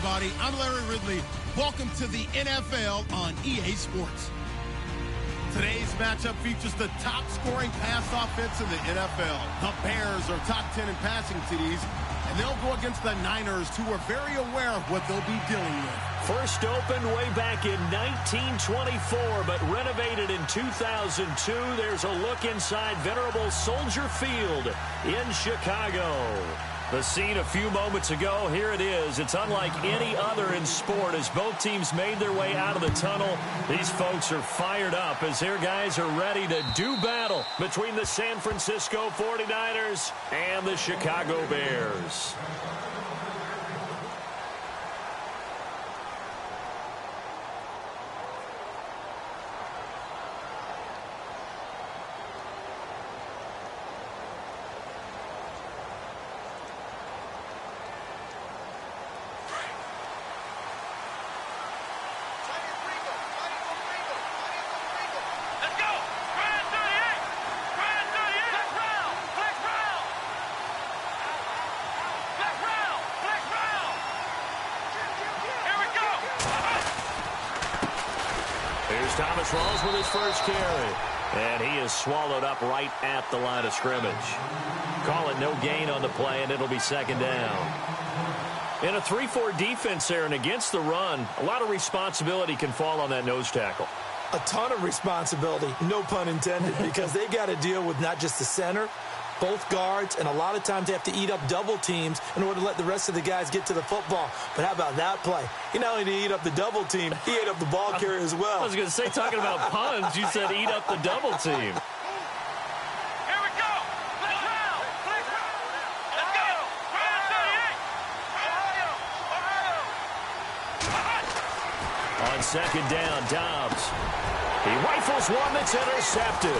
everybody. I'm Larry Ridley. Welcome to the NFL on EA Sports. Today's matchup features the top-scoring pass offense in the NFL. The Bears are top 10 in passing TDs, and they'll go against the Niners, who are very aware of what they'll be dealing with. First opened way back in 1924, but renovated in 2002. There's a look inside venerable Soldier Field in Chicago. The scene a few moments ago, here it is. It's unlike any other in sport as both teams made their way out of the tunnel. These folks are fired up as their guys are ready to do battle between the San Francisco 49ers and the Chicago Bears. Thomas Rawls with his first carry. And he is swallowed up right at the line of scrimmage. Call it no gain on the play, and it'll be second down. In a 3-4 defense there and against the run, a lot of responsibility can fall on that nose tackle. A ton of responsibility, no pun intended, because they got to deal with not just the center, both guards, and a lot of times they have to eat up double teams in order to let the rest of the guys get to the football. But how about that play? He not only did he eat up the double team, he ate up the ball carrier as well. I was going to say, talking about puns, you said eat up the double team. Here we go. Let's round. Let's go. On second down, Dobbs. He rifles one that's intercepted.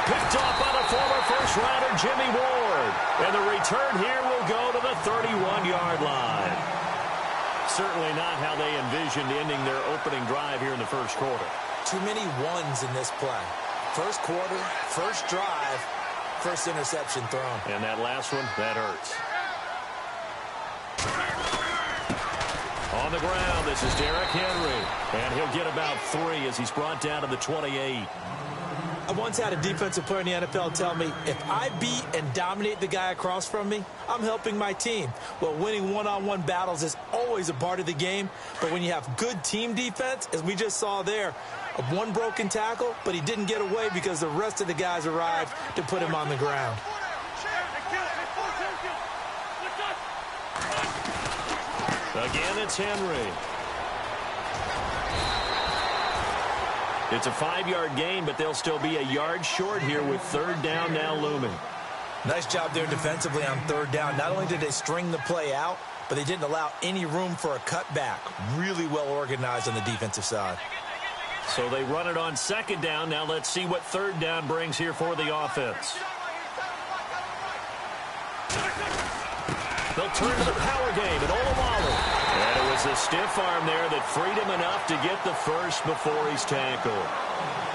Picked off by the former first-rounder Jimmy Ward. And the return here will go to the 31-yard line. Certainly not how they envisioned ending their opening drive here in the first quarter. Too many ones in this play. First quarter, first drive, first interception thrown. And that last one, that hurts. On the ground, this is Derrick Henry. And he'll get about 3 as he's brought down to the 28. I once had a defensive player in the NFL tell me, if I beat and dominate the guy across from me, I'm helping my team. Well, winning one-on-one battles is always a part of the game, but when you have good team defense, as we just saw there, one broken tackle, but he didn't get away because the rest of the guys arrived to put him on the ground. Again, it's Henry. It's a 5-yard gain, but they'll still be a yard short here with third down now looming. Nice job there defensively on third down. Not only did they string the play out, but they didn't allow any room for a cutback. Really well organized on the defensive side. So they run it on second down. Now let's see what third down brings here for the offense. They'll turn to the power game at Olawale. And it was a stiff arm there that freed him enough to get the first before he's tackled.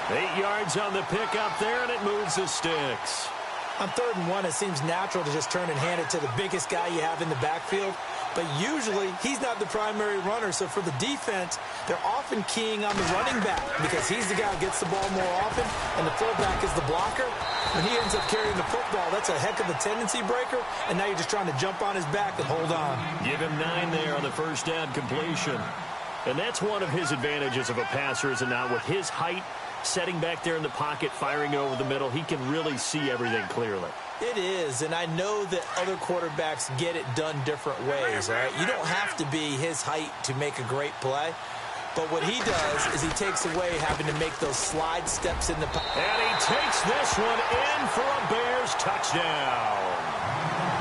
8 yards on the pickup there, and it moves the sticks. On 3rd and 1, it seems natural to just turn and hand it to the biggest guy you have in the backfield. But usually, he's not the primary runner. So for the defense, they're often keying on the running back because he's the guy who gets the ball more often, and the fullback is the blocker. When he ends up carrying the football, that's a heck of a tendency breaker, and now you're just trying to jump on his back and hold on. Give him 9 there on the first down completion. And that's one of his advantages of a passer, is it not? With his height, setting back there in the pocket, firing over the middle, he can really see everything clearly. It is, and I know that other quarterbacks get it done different ways, all right? You don't have to be his height to make a great play. But what he does is he takes away having to make those slide steps in the pocket. And he takes this one in for a Bears touchdown.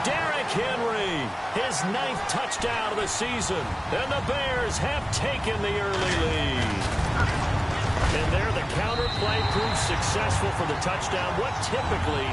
Derrick Henry, his 9th touchdown of the season. And the Bears have taken the early lead. And there the counter play proves successful for the touchdown. What typically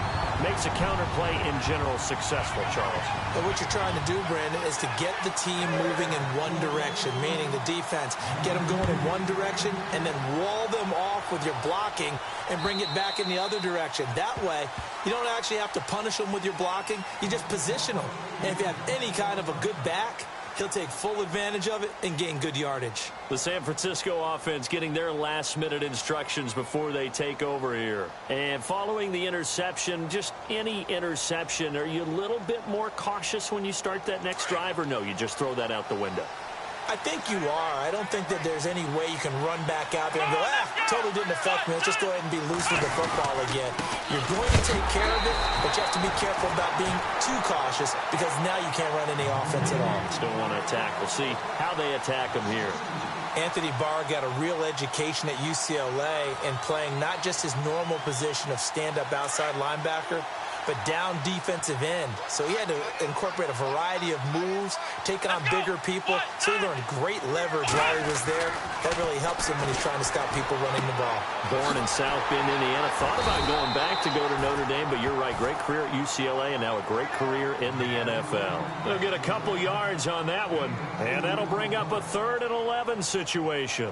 makes a counter play in general successful, Charles? But what you're trying to do, Brandon, is to get the team moving in one direction, meaning the defense. Get them going in one direction and then wall them off with your blocking and bring it back in the other direction. That way, you don't actually have to punish them with your blocking. You just position them. And if you have any kind of a good back, he'll take full advantage of it and gain good yardage. The San Francisco offense getting their last-minute instructions before they take over here. And following the interception, just any interception, are you a little bit more cautious when you start that next drive, or no, you just throw that out the window? I think you are. I don't think that there's any way you can run back out there and go, totally didn't affect me. Let's just go ahead and be loose with the football again. You're going to take care of it, but you have to be careful about being too cautious because now you can't run any offense at all. Still want to attack. We'll see how they attack them here. Anthony Barr got a real education at UCLA in playing not just his normal position of stand-up outside linebacker, but down defensive end. So he had to incorporate a variety of moves, take on bigger people. So he learned great leverage while he was there. That really helps him when he's trying to stop people running the ball. Born in South Bend, Indiana. Thought about going back to go to Notre Dame, but you're right. Great career at UCLA and now a great career in the NFL. They'll get a couple yards on that one, and that'll bring up a 3rd and 11 situation.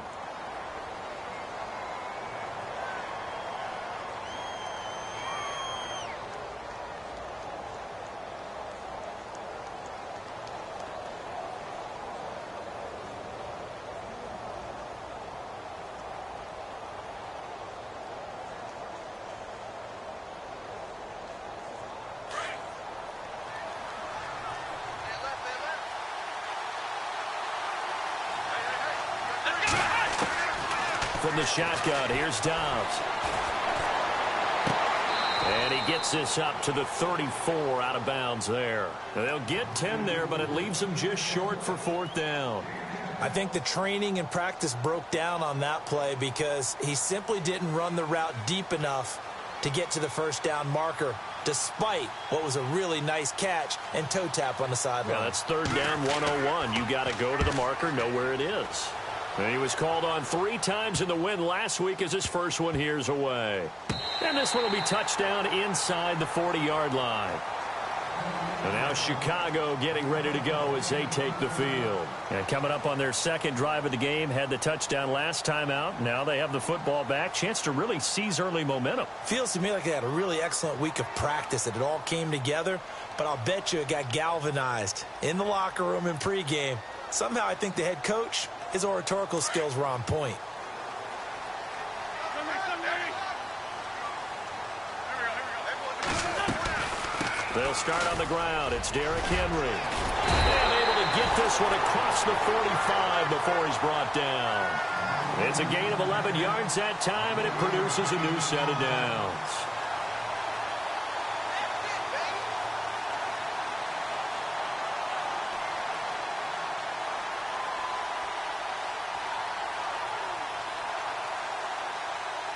From the shotgun, here's Dobbs. And he gets this up to the 34 out of bounds there. Now, they'll get 10 there, but it leaves them just short for 4th down. I think the training and practice broke down on that play because he simply didn't run the route deep enough to get to the 1st down marker, despite what was a really nice catch and toe tap on the sideline. Yeah, that's 3rd down 101. You got to go to the marker, know where it is. And he was called on 3 times in the win last week as his first one here's away. And this one will be touchdown inside the 40-yard line. And now Chicago getting ready to go as they take the field. And coming up on their 2nd drive of the game, had the touchdown last time out. Now they have the football back. Chance to really seize early momentum. Feels to me like they had a really excellent week of practice, that it all came together. But I'll bet you it got galvanized in the locker room in pregame. Somehow I think the head coach, his oratorical skills were on point. They'll start on the ground. It's Derrick Henry. And able to get this one across the 45 before he's brought down. It's a gain of 11 yards that time, and it produces a new set of downs.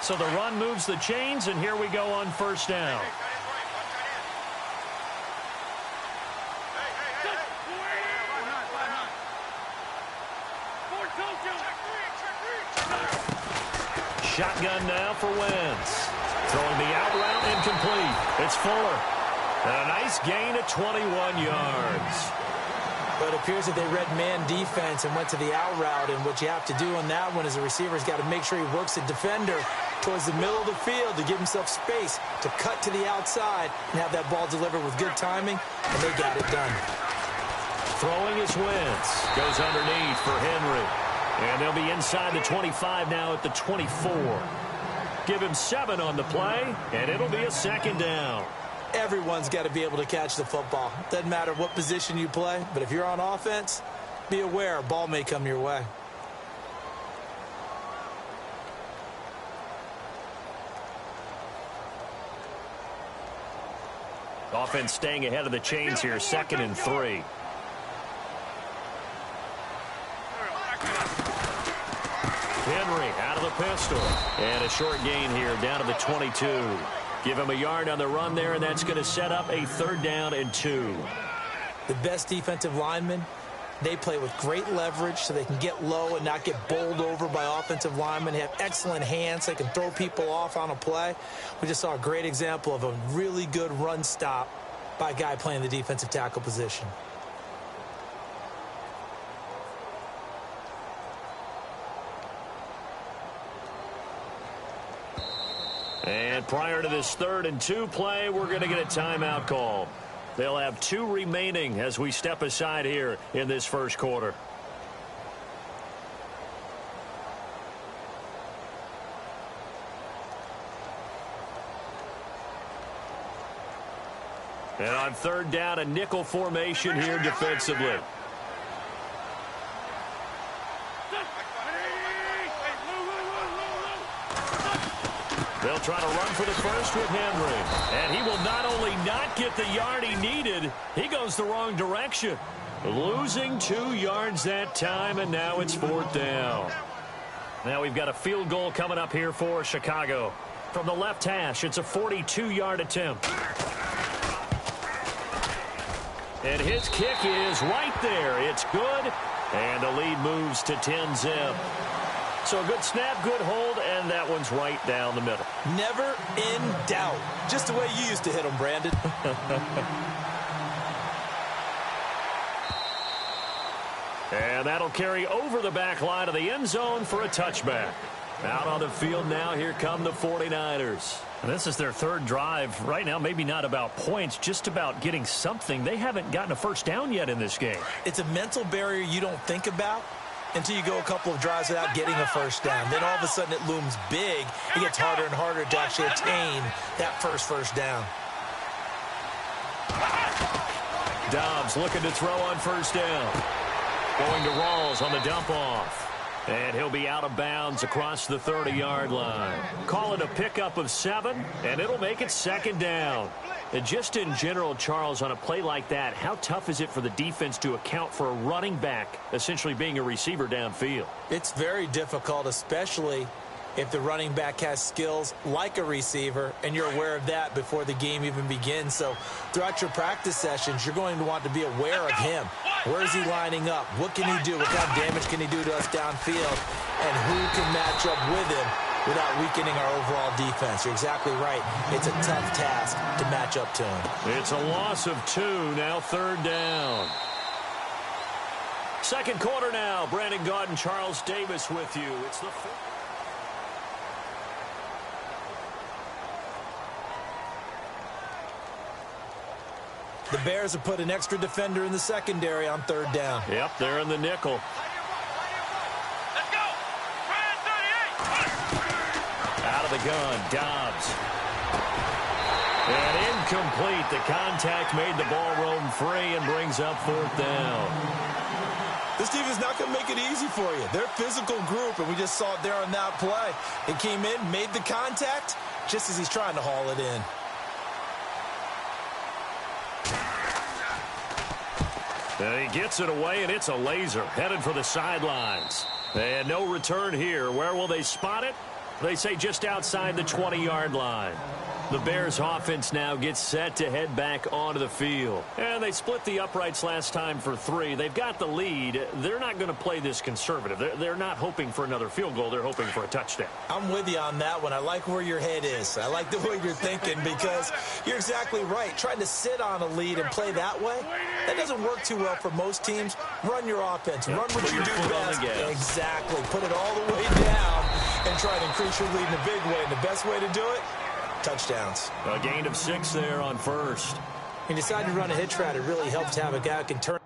So the run moves the chains, and here we go on 1st down. Shotgun now for Wentz. Throwing the out route incomplete. It's Fuller. And a nice gain of 21 yards. But it appears that they read man defense and went to the out route. And what you have to do on that one is the receiver's got to make sure he works the defender towards the middle of the field to give himself space to cut to the outside and have that ball delivered with good timing. And they got it done. Throwing is Wentz. Goes underneath for Henry. And they'll be inside the 25 now at the 24. Give him 7 on the play, and it'll be a 2nd down. Everyone's got to be able to catch the football. Doesn't matter what position you play, but if you're on offense, be aware a ball may come your way. Offense staying ahead of the chains here, 2nd and 3. Henry out of the pistol. And a short gain here down to the 22. Give him a yard on the run there, and that's going to set up a 3rd down and 2. The best defensive linemen, they play with great leverage so they can get low and not get bowled over by offensive linemen. They have excellent hands. They can throw people off on a play. We just saw a great example of a really good run stop by a guy playing the defensive tackle position. And prior to this 3rd and 2 play, we're going to get a timeout call. They'll have 2 remaining as we step aside here in this first quarter. And on third down, a nickel formation here defensively. They'll try to run for the first with Henry. And he will not only not get the yard he needed, he goes the wrong direction. Losing 2 yards that time, and now it's 4th down. Now we've got a field goal coming up here for Chicago. From the left hash, it's a 42-yard attempt. And his kick is right there. It's good. And the lead moves to 10-zip. So a good snap, good hold, and that one's right down the middle. Never in doubt. Just the way you used to hit them, Brandon. And that'll carry over the back line of the end zone for a touchback. Out on the field now, here come the 49ers. And this is their 3rd drive. Right now, maybe not about points, just about getting something. They haven't gotten a first down yet in this game. It's a mental barrier you don't think about until you go a couple of drives without getting a first down. Then all of a sudden it looms big. It gets harder and harder to actually attain that first down. Dobbs looking to throw on first down. Going to Rawls on the dump off. And he'll be out of bounds across the 30-yard line. Call it a pickup of 7, and it'll make it 2nd down. And just in general, Charles, on a play like that, how tough is it for the defense to account for a running back essentially being a receiver downfield? It's very difficult, especially if the running back has skills like a receiver, and you're aware of that before the game even begins. So throughout your practice sessions, you're going to want to be aware of him. Where is he lining up? What can he do? What kind of damage can he do to us downfield? And who can match up with him without weakening our overall defense? You're exactly right. It's a tough task to match up to him. It's a loss of 2, now 3rd down. Second quarter now. Brandon Gaud and Charles Davis with you. It's the The Bears have put an extra defender in the secondary on 3rd down. Yep, they're in the nickel. Let's go. Out of the gun, Dobbs. And incomplete. The contact made the ball roam free and brings up 4th down. This team is not going to make it easy for you. They're a physical group, and we just saw it there on that play. It came in, made the contact, just as he's trying to haul it in. And he gets it away, and it's a laser headed for the sidelines. And no return here. Where will they spot it? They say just outside the 20-yard line. The Bears offense now gets set to head back onto the field. And they split the uprights last time for 3. They've got the lead. They're not going to play this conservative. They're not hoping for another field goal. They're hoping for a touchdown. I'm with you on that one. I like where your head is. I like the way you're thinking because you're exactly right. Trying to sit on a lead and play that way, that doesn't work too well for most teams. Run your offense. Run what you do best. Exactly. Put it all the way down and try to increase your lead in a big way. And the best way to do it, touchdowns. A gain of 6 there on first. You decide to run a hitch route. It really helps to have a guy who can turn.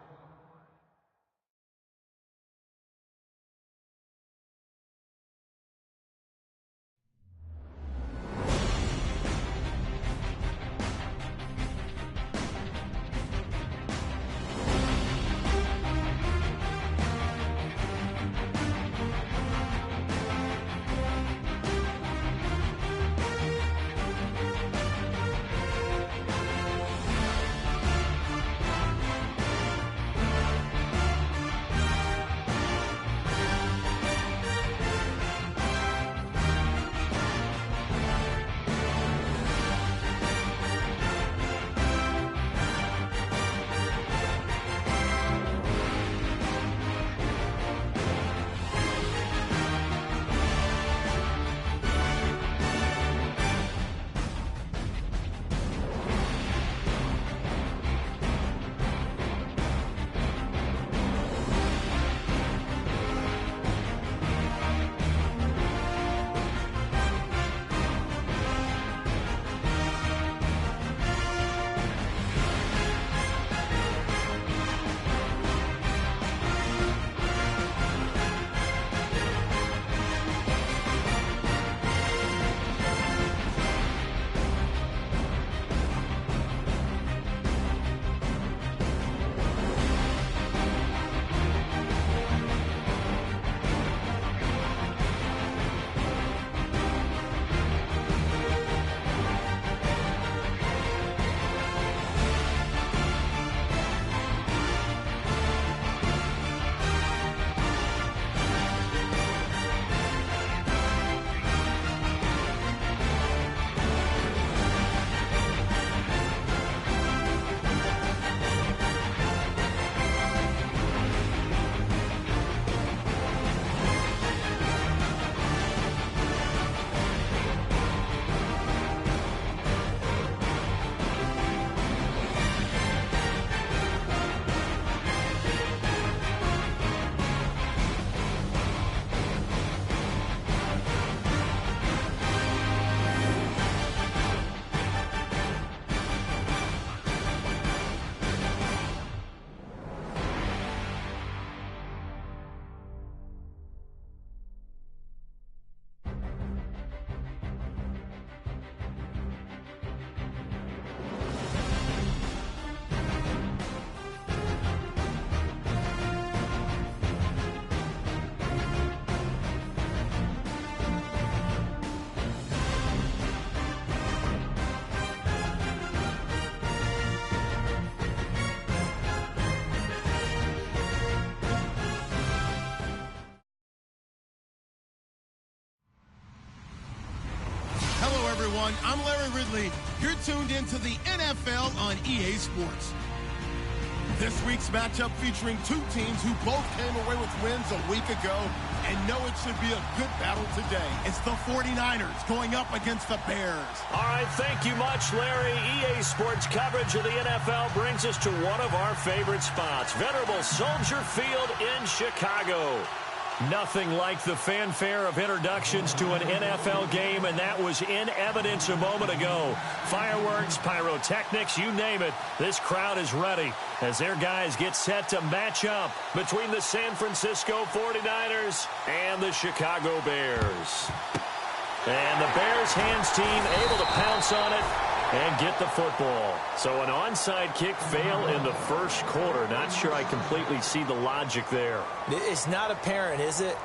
everyone. I'm Larry Ridley. You're tuned into the NFL on EA Sports. This week's matchup featuring two teams who both came away with wins a week ago and know it should be a good battle today. It's the 49ers going up against the Bears. All right, thank you much, Larry. EA Sports coverage of the NFL brings us to one of our favorite spots, venerable Soldier Field in Chicago. Nothing like the fanfare of introductions to an NFL game, and that was in evidence a moment ago. Fireworks, pyrotechnics, you name it. This crowd is ready as their guys get set to match up between the San Francisco 49ers and the Chicago Bears. And the Bears hands team able to pounce on it and get the football. So an onside kick fail in the first quarter. Not sure I completely see the logic there. It's not apparent, is it?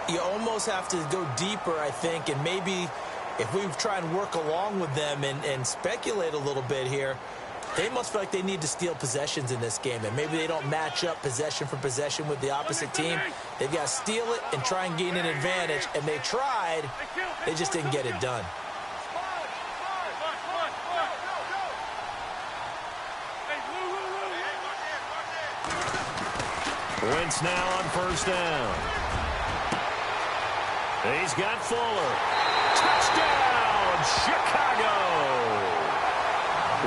You almost have to go deeper, I think, and maybe if we try and work along with them and speculate a little bit here, they must feel like they need to steal possessions in this game, and maybe they don't match up possession for possession with the opposite team. They've got to steal it and try and gain an advantage, and they tried. They just didn't get it done. Wentz now on first down. He's got Fuller. Touchdown, Chicago!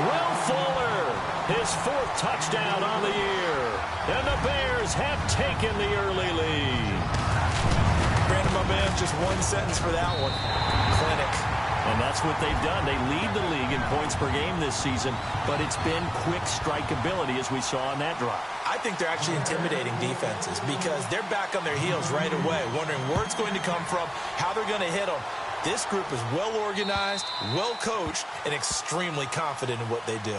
Will Fuller, his fourth touchdown on the year. And the Bears have taken the early lead. Brandon, my man, just one sentence for that one. Clinic. And that's what they've done. They lead the league in points per game this season, but it's been quick strikeability as we saw on that drive. I think they're actually intimidating defenses because they're back on their heels right away, wondering where it's going to come from, how they're going to hit them. This group is well organized, well coached, and extremely confident in what they do.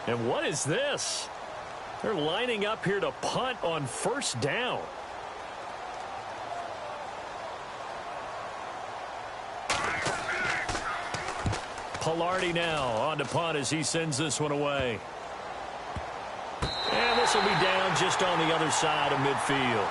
And what is this? They're lining up here to punt on first down. Pilardi now on to punt as he sends this one away. And this will be down just on the other side of midfield.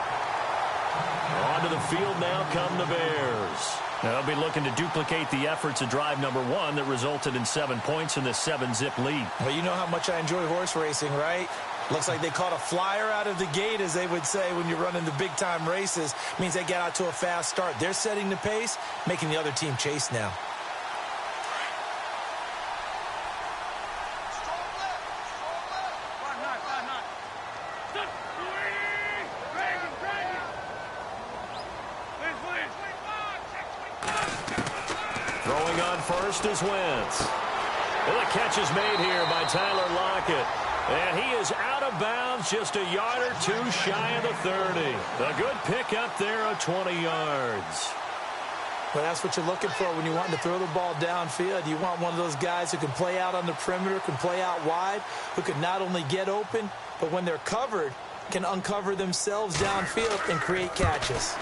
Onto the field now come the Bears. They'll be looking to duplicate the efforts of drive number one that resulted in 7 points in this 7-zip lead. Well, you know how much I enjoy horse racing, right? Looks like they caught a flyer out of the gate, as they would say when you're running the big-time races. Means they get out to a fast start. They're setting the pace, making the other team chase now. Throwing on first is Wentz. And the catch is made here by Tyler Lockett. And he is out of bounds, just a yard or two shy of the 30. A good pickup there of 20 yards. Well, that's what you're looking for when you want to throw the ball downfield. You want one of those guys who can play out on the perimeter, can play out wide, who can not only get open, but when they're covered, can uncover themselves downfield and create catches.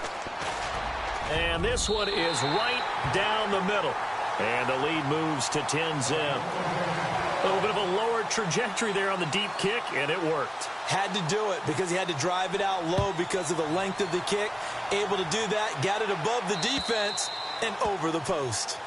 And this one is right down the middle. And the lead moves to 10-zip. A little bit of a lower trajectory there on the deep kick, and it worked. Had to do it because he had to drive it out low because of the length of the kick. Able to do that, got it above the defense and over the post.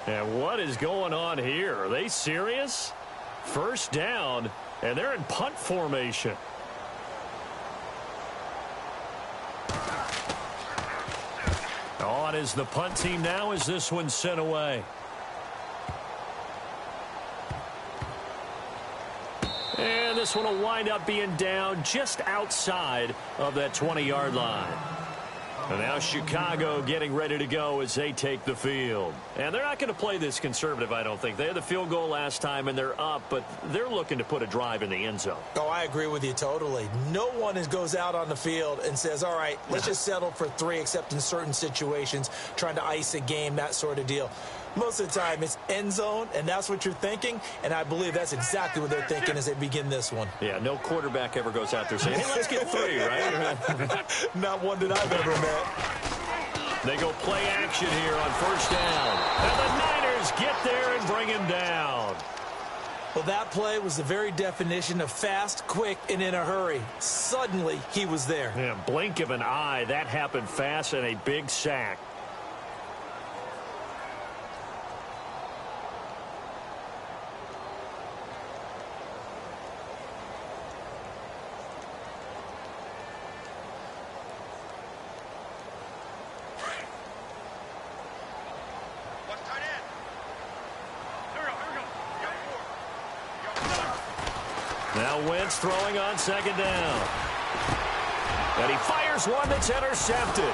And what is going on here? Are they serious? First down, and they're in punt formation. On is the punt team now as this one's sent away. And this one will wind up being down just outside of that 20-yard line. And now Chicago getting ready to go as they take the field. And they're not going to play this conservative, I don't think. They had the field goal last time, and they're up, but they're looking to put a drive in the end zone. Oh, I agree with you totally. No one goes out on the field and says, all right, let's just settle for 3, except in certain situations, trying to ice a game, that sort of deal. Most of the time, it's end zone, and that's what you're thinking, and I believe that's exactly what they're thinking as they begin this one. Yeah, no quarterback ever goes out there saying, hey, let's get 3, right? Not one that I've ever met. They go play action here on first down. And the Niners get there and bring him down. Well, that play was the very definition of fast, quick, and in a hurry. Suddenly, he was there. Yeah, blink of an eye. That happened fast and a big sack. Now Wentz throwing on second down. And he fires one that's intercepted.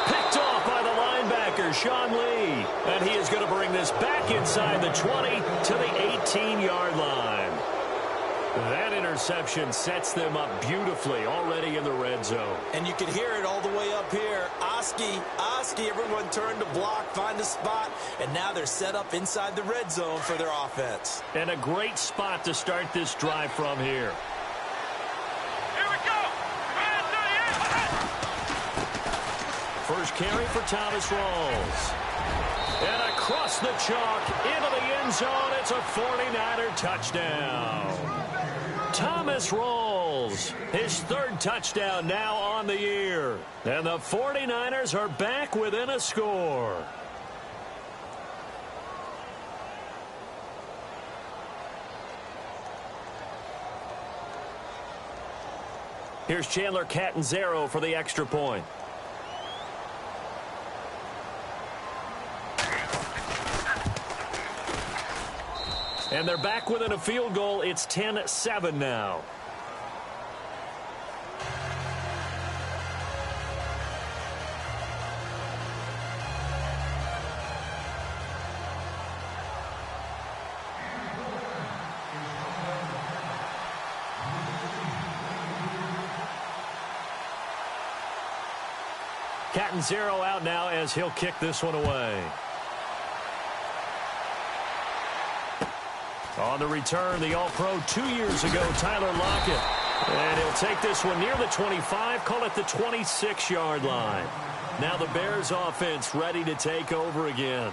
Picked off by the linebacker, Sean Lee. And he is going to bring this back inside the 20 to the 18-yard line. That interception sets them up beautifully already in the red zone. And you can hear it all the way up here. Oski, everyone turned to block, find a spot, and now they're set up inside the red zone for their offense. And a great spot to start this drive from here. Here we go. First carry for Thomas Rawls. And across the chalk into the end zone. It's a 49er touchdown. Thomas Rawls, his 3rd touchdown now on the year. And the 49ers are back within a score. Here's Chandler Catanzaro for the extra point. And they're back within a field goal. It's 10-7 now. Catanzaro out now as he'll kick this one away. On the return, the All-Pro 2 years ago, Tyler Lockett. And he'll take this one near the 25, call it the 26-yard line. Now the Bears offense ready to take over again.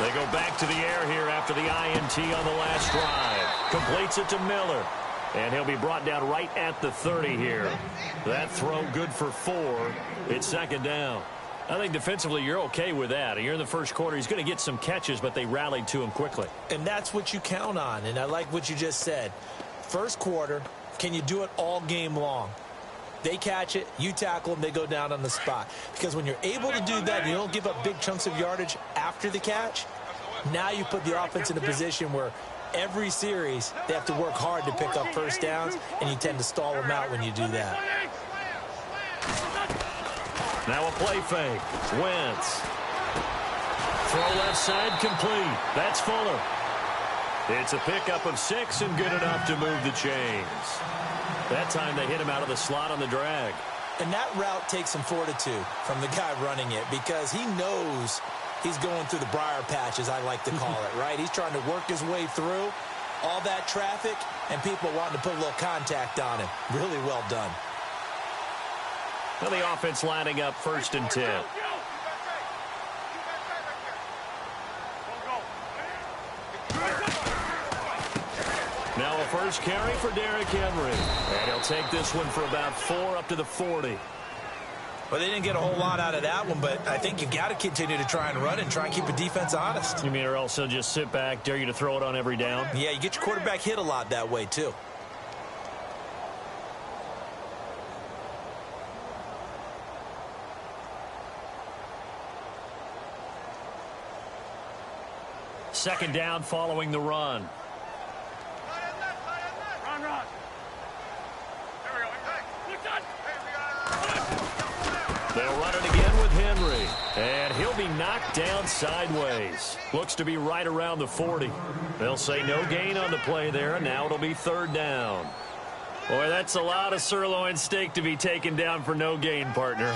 They go back to the air here after the INT on the last drive. Completes it to Miller. And he'll be brought down right at the 30 here. That throw good for 4. It's second down. I think defensively you're okay with that. You're in the first quarter. He's going to get some catches, but they rallied to him quickly. And that's what you count on. And I like what you just said. First quarter, can you do it all game long? They catch it, you tackle them, they go down on the spot. Because when you're able to do that, you don't give up big chunks of yardage after the catch. Now you put the offense in a position where every series they have to work hard to pick up first downs, and you tend to stall them out when you do that. Now a play fake. Wentz. Throw left side complete. That's Fuller. It's a pickup of 6 and good enough to move the chains. That time they hit him out of the slot on the drag. And that route takes some fortitude from the guy running it because he knows he's going through the briar patch, as I like to call it, right? He's trying to work his way through all that traffic and people wanting to put a little contact on him. Really well done. Well, the offense lining up 1st and 10. Now a first carry for Derrick Henry. And he'll take this one for about 4 up to the 40. Well, they didn't get a whole lot out of that one, but I think you've got to continue to try and run and try and keep the defense honest. You mean or else they'll just sit back, dare you to throw it on every down? Yeah, you get your quarterback hit a lot that way, too. Second down following the run. Run. There we go. Hey, They'll run it again with Henry. And he'll be knocked down sideways. Looks to be right around the 40. They'll say no gain on the play there, and now it'll be third down. Boy, that's a lot of sirloin steak to be taken down for no gain, partner.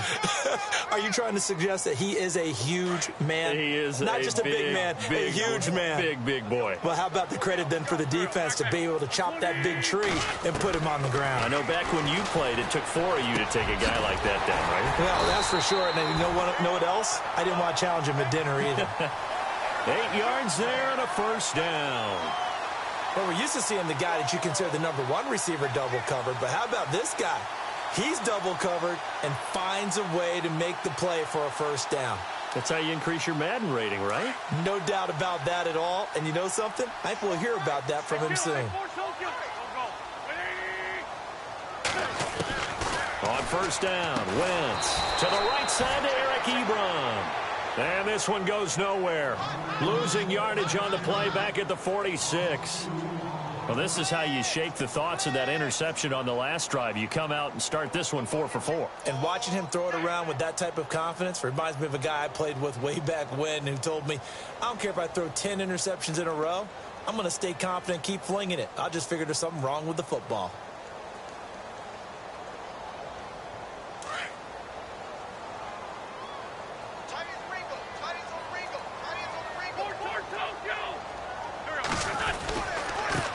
Are you trying to suggest that he is a huge man? He is not just a big man, a huge man. Big boy. Well, how about the credit then for the defense to be able to chop that big tree and put him on the ground? I know back when you played, it took 4 of you to take a guy like that down, right? Well, that's for sure. And you know what else? I didn't want to challenge him at dinner either. 8 yards there and a first down. Well, we're used to seeing the guy that you consider the number 1 receiver double covered, but how about this guy? He's double covered and finds a way to make the play for a first down. That's how you increase your Madden rating, right? No doubt about that at all. And you know something? I think we'll hear about that from him soon. On first down, Wentz to the right side to Eric Ebron. And this one goes nowhere. Losing yardage on the play back at the 46. Well, this is how you shake the thoughts of that interception on the last drive. You come out and start this one 4 for 4. And watching him throw it around with that type of confidence reminds me of a guy I played with way back when who told me, I don't care if I throw 10 interceptions in a row. I'm going to stay confident and keep flinging it. I just figured there's something wrong with the football.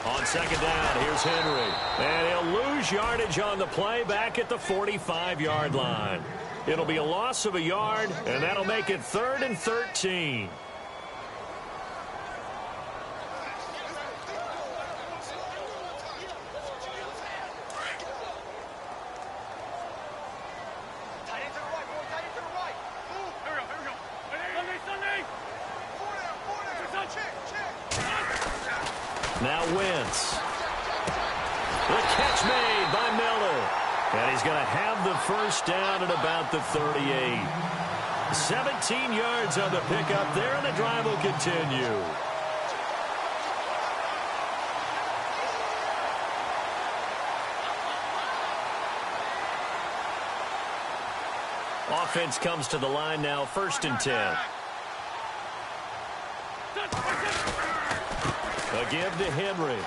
On second down, here's Henry. And he'll lose yardage on the play back at the 45-yard line. It'll be a loss of a yard, and that'll make it 3rd and 13. Now Wentz. The catch made by Miller. And he's going to have the first down at about the 38. 17 yards on the pickup there, and the drive will continue. Offense comes to the line now, 1st and 10. A give to Henry.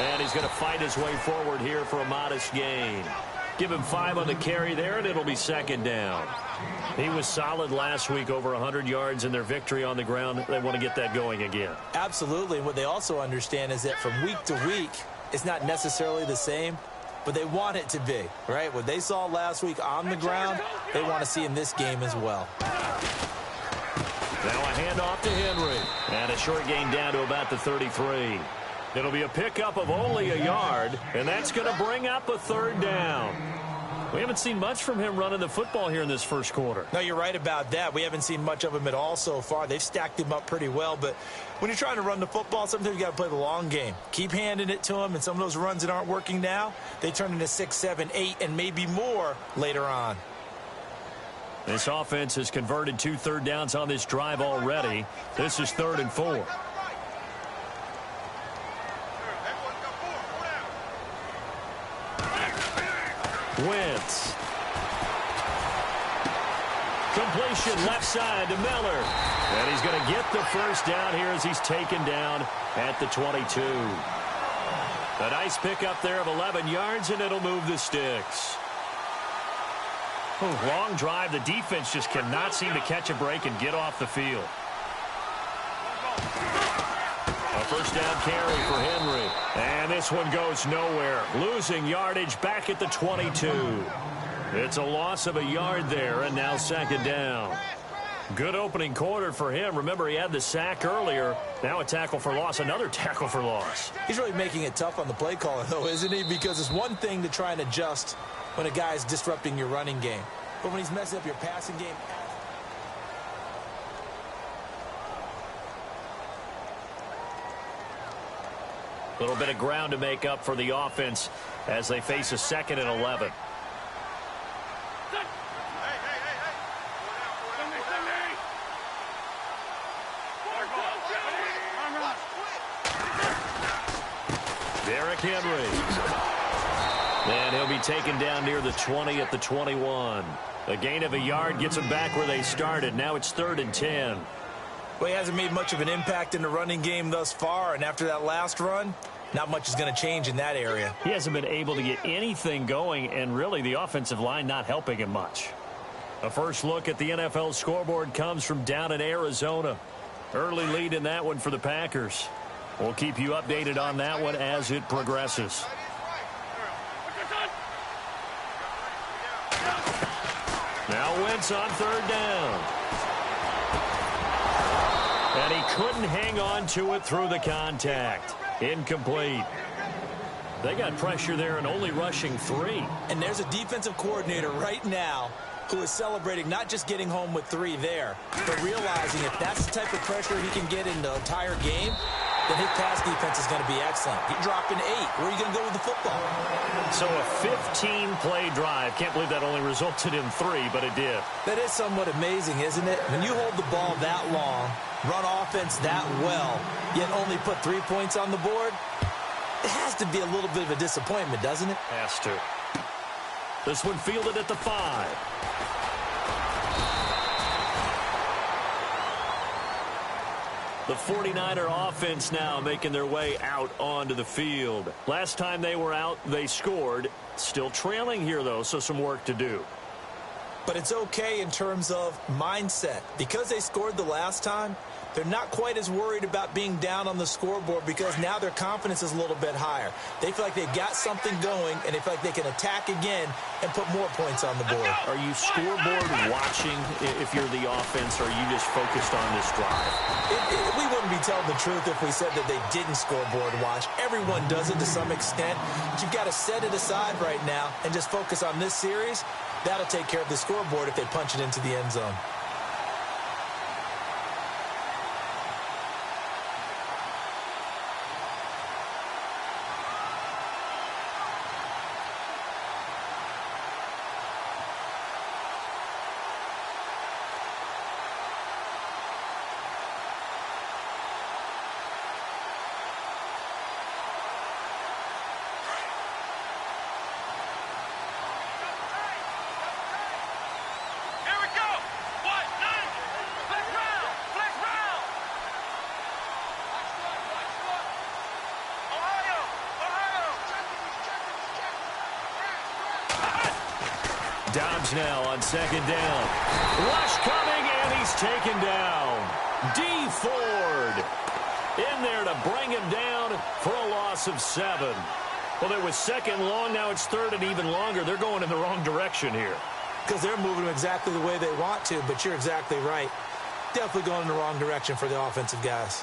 And he's going to fight his way forward here for a modest gain. Give him 5 on the carry there, and it'll be second down. He was solid last week, over 100 yards in their victory on the ground. They want to get that going again. Absolutely. What they also understand is that from week to week, it's not necessarily the same, but they want it to be, right? What they saw last week on the ground, they want to see in this game as well. Now a handoff to Henry. And a short gain down to about the 33. It'll be a pickup of only a yard, and that's going to bring up a 3rd down. We haven't seen much from him running the football here in this first quarter. No, you're right about that. We haven't seen much of him at all so far. They've stacked him up pretty well, but when you're trying to run the football, sometimes you got to play the long game. Keep handing it to him, and some of those runs that aren't working now, they turn into 6, 7, 8, and maybe more later on. This offense has converted 2 third downs on this drive already. This is 3rd and 4. Wentz. Completion left side to Miller. And he's going to get the first down here as he's taken down at the 22. A nice pickup there of 11 yards, and it'll move the sticks. Long drive. The defense just cannot seem to catch a break and get off the field. A first down carry for Henry. And this one goes nowhere. Losing yardage back at the 22. It's a loss of a yard there, and now second down. Good opening quarter for him. Remember, he had the sack earlier. Now a tackle for loss, another tackle for loss. He's really making it tough on the play caller, though, isn't he? Because it's one thing to try and adjust when a guy is disrupting your running game. But when he's messing up your passing game... A little bit of ground to make up for the offense as they face a 2nd and 11. Derrick Henry. And he'll be taken down near the 20 at the 21. A gain of a yard gets them back where they started. Now it's 3rd and 10. Well, he hasn't made much of an impact in the running game thus far, and after that last run, not much is going to change in that area. He hasn't been able to get anything going, and really the offensive line not helping him much. A first look at the NFL scoreboard comes from down in Arizona. Early lead in that one for the Packers. We'll keep you updated on that one as it progresses. Now Wentz on 3rd down. And he couldn't hang on to it through the contact. Incomplete. They got pressure there and only rushing 3. And there's a defensive coordinator right now who is celebrating not just getting home with 3 there, but realizing if that's the type of pressure he can get in the entire game, then his pass defense is going to be excellent. You're dropping 8. Where are you going to go with the football? So a 15-play drive. Can't believe that only resulted in 3, but it did. That is somewhat amazing, isn't it? When you hold the ball that long, run offense that well, yet only put 3 points on the board, it has to be a little bit of a disappointment, doesn't it? Has to. This one fielded at the 5. The 49er offense now making their way out onto the field. Last time they were out, they scored. Still trailing here, though, so some work to do. But it's okay in terms of mindset. Because they scored the last time, they're not quite as worried about being down on the scoreboard because now their confidence is a little bit higher. They feel like they've got something going, and they feel like they can attack again and put more points on the board. Are you scoreboard watching if you're the offense, or are you just focused on this drive? We wouldn't be telling the truth if we said that they didn't scoreboard watch. Everyone does it to some extent, but you've got to set it aside right now and just focus on this series. That'll take care of the scoreboard if they punch it into the end zone. Dobbs now on 2nd down. Rush coming, and he's taken down. D. Ford in there to bring him down for a loss of 7. Well, it was 2nd long. Now it's 3rd and even longer. They're going in the wrong direction here. Because they're moving exactly the way they want to, but you're exactly right. Definitely going in the wrong direction for the offensive guys.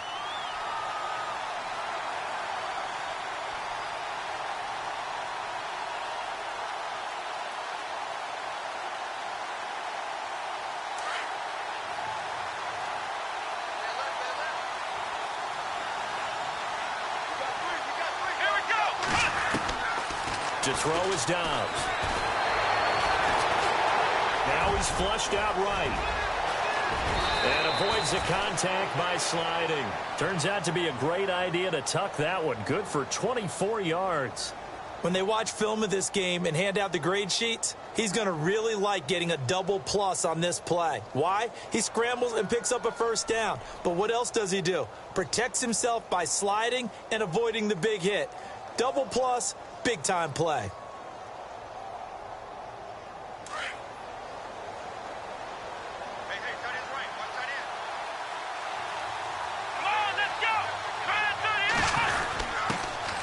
To throw is Dobbs. Now he's flushed out right. And avoids the contact by sliding. Turns out to be a great idea to tuck that one. Good for 24 yards. When they watch film of this game and hand out the grade sheets, he's going to really like getting a double plus on this play. Why? He scrambles and picks up a 1st down. But what else does he do? Protects himself by sliding and avoiding the big hit. Double plus, big-time play.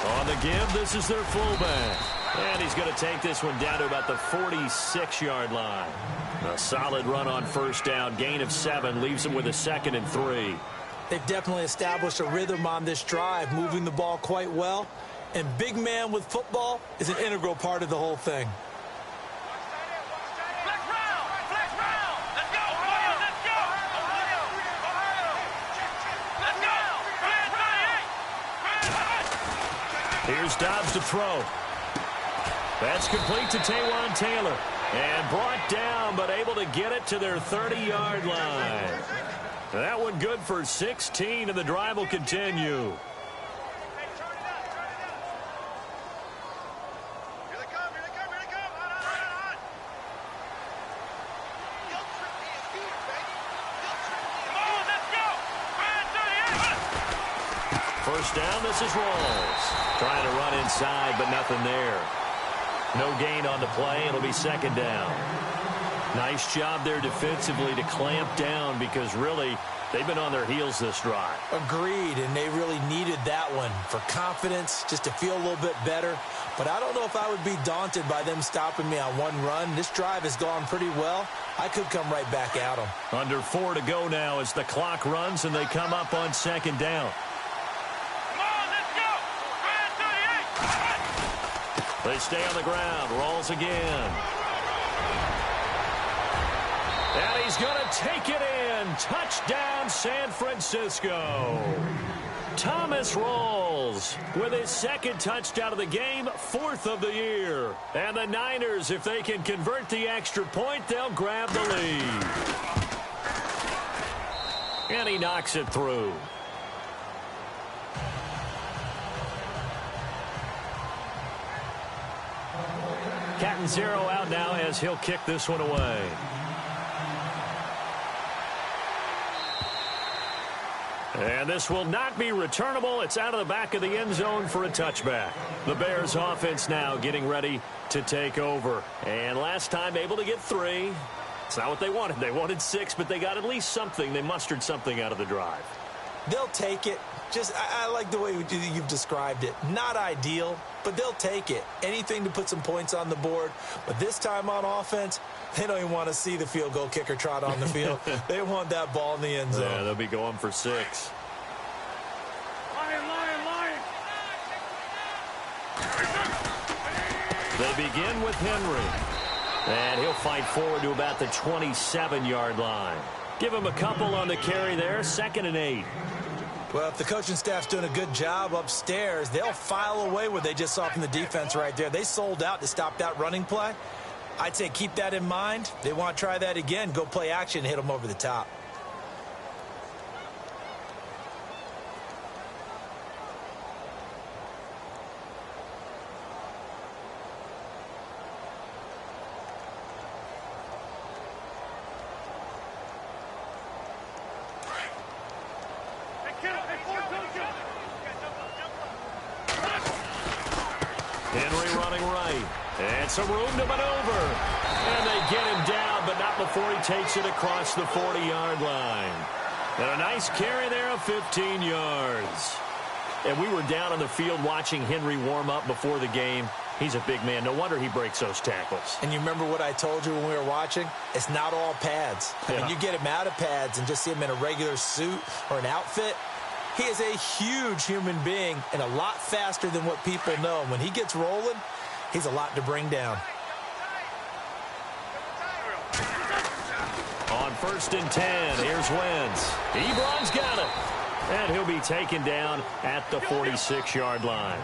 On the give, this is their fullback. And he's going to take this one down to about the 46-yard line. A solid run on first down. Gain of 7 leaves him with a 2nd and 3. They've definitely established a rhythm on this drive, moving the ball quite well. And big man with football is an integral part of the whole thing. Here's Dobbs to throw. That's complete to Taywan Taylor. And brought down, but able to get it to their 30-yard line. That one good for 16, and the drive will continue. First down, this is Rawls. Trying to run inside, but nothing there. No gain on the play. It'll be 2nd down. Nice job there defensively to clamp down because really they've been on their heels this drive. Agreed, and they really needed that one for confidence, just to feel a little bit better. But I don't know if I would be daunted by them stopping me on one run. This drive has gone pretty well. I could come right back at them. Under 4 to go now as the clock runs and they come up on 2nd down. They stay on the ground. Rolls again. And he's going to take it in. Touchdown, San Francisco. Thomas Rawls with his 2nd touchdown of the game, 4th of the year. And the Niners, if they can convert the extra point, they'll grab the lead. And he knocks it through. Catanzaro out now as he'll kick this one away. And this will not be returnable. It's out of the back of the end zone for a touchback. The Bears offense now getting ready to take over. And last time able to get 3. It's not what they wanted. They wanted 6, but they got at least something. They mustered something out of the drive. They'll take it. I like the way you've described it. Not ideal, but they'll take it. Anything to put some points on the board. But this time on offense, they don't even want to see the field goal kicker trot on the field. They want that ball in the end zone. Yeah, they'll be going for 6. They begin with Henry. And he'll fight forward to about the 27-yard line. Give him a couple on the carry there. 2nd and 8. Well, if the coaching staff's doing a good job upstairs, they'll file away what they just saw from the defense right there. They sold out to stop that running play. I'd say keep that in mind. They want to try that again. Go play action and hit them over the top. Henry running right. And some room to maneuver. And they get him down, but not before he takes it across the 40-yard line. And a nice carry there of 15 yards. And we were down on the field watching Henry warm up before the game. He's a big man. No wonder he breaks those tackles. And you remember what I told you when we were watching? It's not all pads. I mean, you get him out of pads and just see him in a regular suit or an outfit. He is a huge human being and a lot faster than what people know. When he gets rolling, he's a lot to bring down. On 1st and 10, here's Wentz. Ebron's got it. And he'll be taken down at the 46-yard line.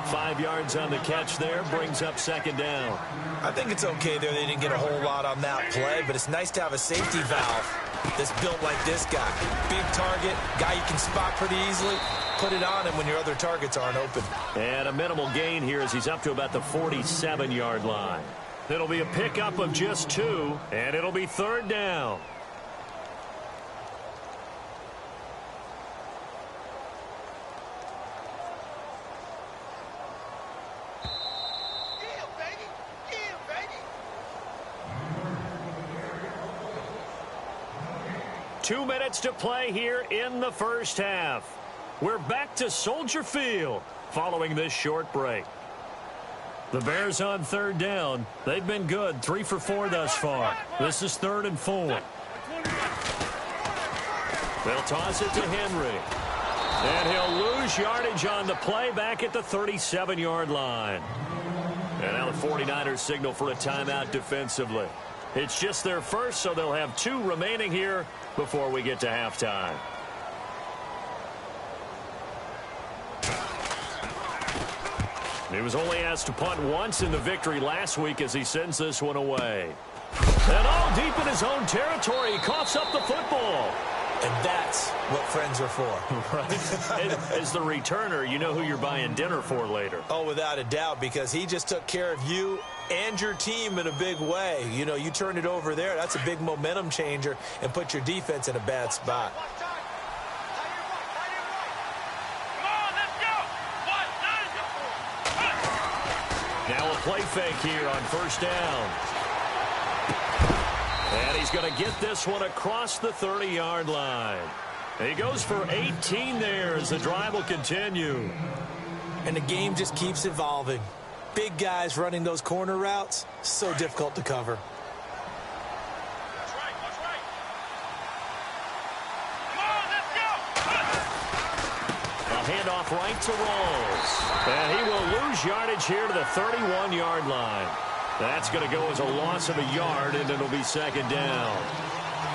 5 yards on the catch there, brings up 2nd down. I think it's okay there. They didn't get a whole lot on that play, but it's nice to have a safety valve that's built like this guy. Big target, guy you can spot pretty easily. Put it on him when your other targets aren't open. And a minimal gain here as he's up to about the 47-yard line. It'll be a pickup of just 2, and it'll be 3rd down. Two minutes to play here in the first half. We're back to Soldier Field following this short break. The Bears on third down. They've been good, 3 for 4 thus far. This is 3rd and 4. They'll toss it to Henry. And he'll lose yardage on the play back at the 37-yard line. And now the 49ers signal for a timeout defensively. It's just their first, so they'll have 2 remaining here before we get to halftime. He was only asked to punt once in the victory last week as he sends this one away. And all deep in his own territory, he coughs up the football. And that's what friends are for. Right. As the returner, you know who you're buying dinner for later. Oh, without a doubt, because he just took care of you and your team in a big way. You know, you turn it over there. That's a big momentum changer and put your defense in a bad spot. Now a play fake here on first down. And he's going to get this one across the 30-yard line. He goes for 18 there as the drive will continue. And the game just keeps evolving. Big guys running those corner routes, so difficult to cover. Handoff right to Rawls. And he will lose yardage here to the 31-yard line. That's going to go as a loss of a yard, and it'll be 2nd down.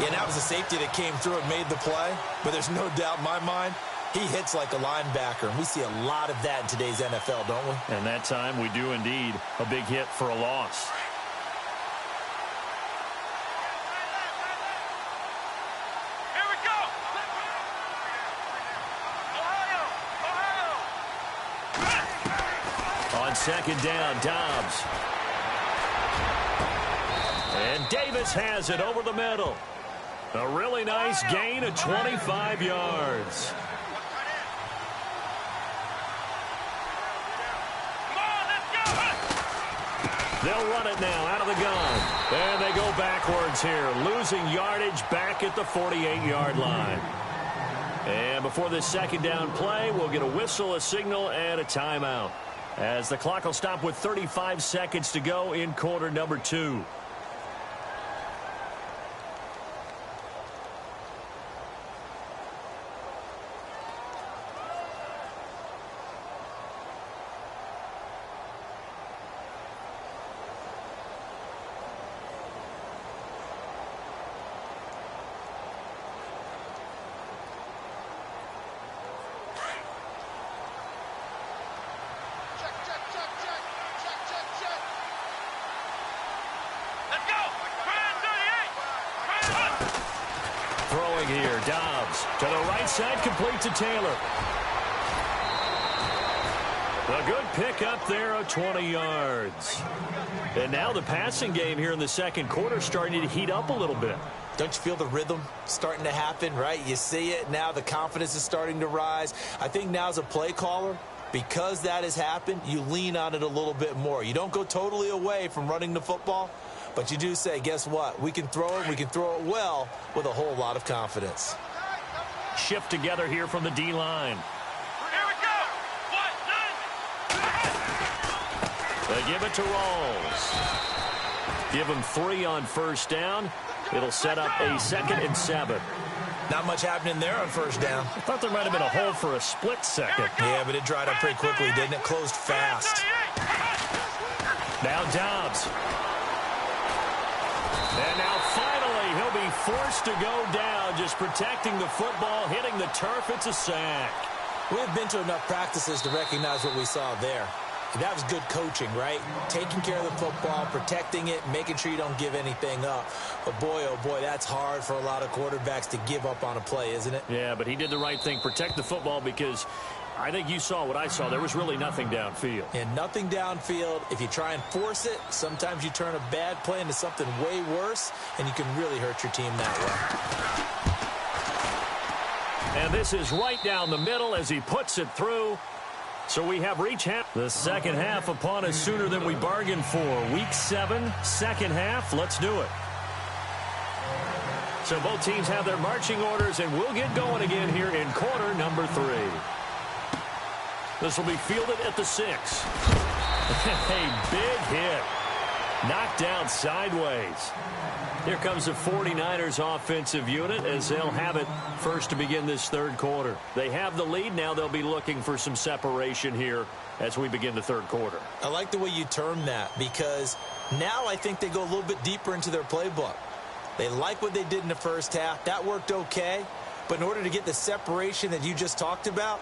Yeah, and that was a safety that came through and made the play. But there's no doubt in my mind, he hits like a linebacker. And we see a lot of that in today's NFL, don't we? And that time we do indeed. A big hit for a loss. On 2nd down, Dobbs. And Davis has it over the middle. A really nice gain of 25 yards. They'll run it now out of the gun. And they go backwards here, losing yardage back at the 48-yard line. And before this 2nd down play, we'll get a whistle, a signal, and a timeout, as the clock will stop with 35 seconds to go in quarter number 2. Throwing here, Dobbs to the right side, complete to Taylor. A good pick up there of 20 yards. And now the passing game here in the 2nd quarter starting to heat up a little bit. Don't you feel the rhythm starting to happen, right? You see it now, the confidence is starting to rise. I think now as a play caller, because that has happened, you lean on it a little bit more. You don't go totally away from running the football, but you do say, guess what? We can throw it. We can throw it well with a whole lot of confidence. Shift together here from the D-line. Here we go. 1, 9. They give it to Rawls. Give him 3 on first down. It'll set up a 2nd and 7. Not much happening there on first down. I thought there might have been a hole for a split second. Yeah, but it dried up pretty quickly, didn't it? Closed fast. Now Dobbs. And now finally he'll be forced to go down, just protecting the football, hitting the turf. It's a sack. We've been to enough practices to recognize what we saw there. That was good coaching, right? Taking care of the football, protecting it, making sure you don't give anything up. But boy, oh boy, that's hard for a lot of quarterbacks to give up on a play, isn't it? Yeah, but he did the right thing, protect the football, because I think you saw what I saw. There was really nothing downfield. And nothing downfield. If you try and force it, sometimes you turn a bad play into something way worse, and you can really hurt your team that way. And this is right down the middle as he puts it through. So we have reached the second half upon us sooner than we bargained for. Week 7, second half. Let's do it. So both teams have their marching orders, and we'll get going again here in quarter number 3. This will be fielded at the 6. A big hit. Knocked down sideways. Here comes the 49ers offensive unit as they'll have it first to begin this third quarter. They have the lead. Now they'll be looking for some separation here as we begin the third quarter. I like the way you term that because now I think they go a little bit deeper into their playbook. They like what they did in the first half. That worked okay. But in order to get the separation that you just talked about,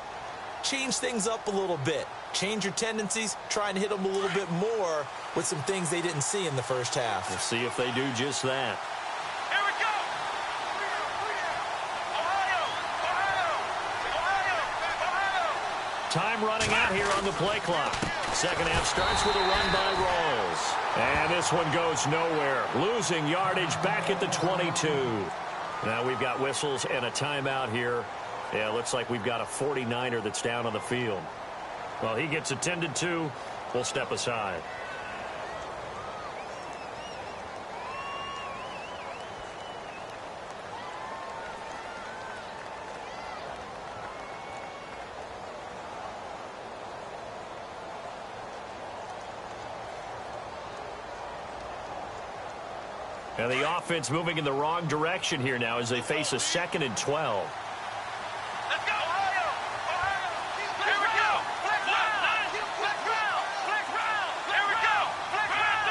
change things up a little bit. Change your tendencies. Try and hit them a little bit more with some things they didn't see in the first half. We'll see if they do just that. Here we go. Ohio. Time running out here on the play clock. Second half starts with a run by Rolls. And this one goes nowhere. Losing yardage back at the 22. Now we've got whistles and a timeout here. Yeah, looks like we've got a 49er that's down on the field. Well, he gets attended to. We'll step aside. And the offense moving in the wrong direction here now as they face a 2nd and 12. Let's go, Ohio. Here we go. Flex round. Flex round. Here we go. Flex round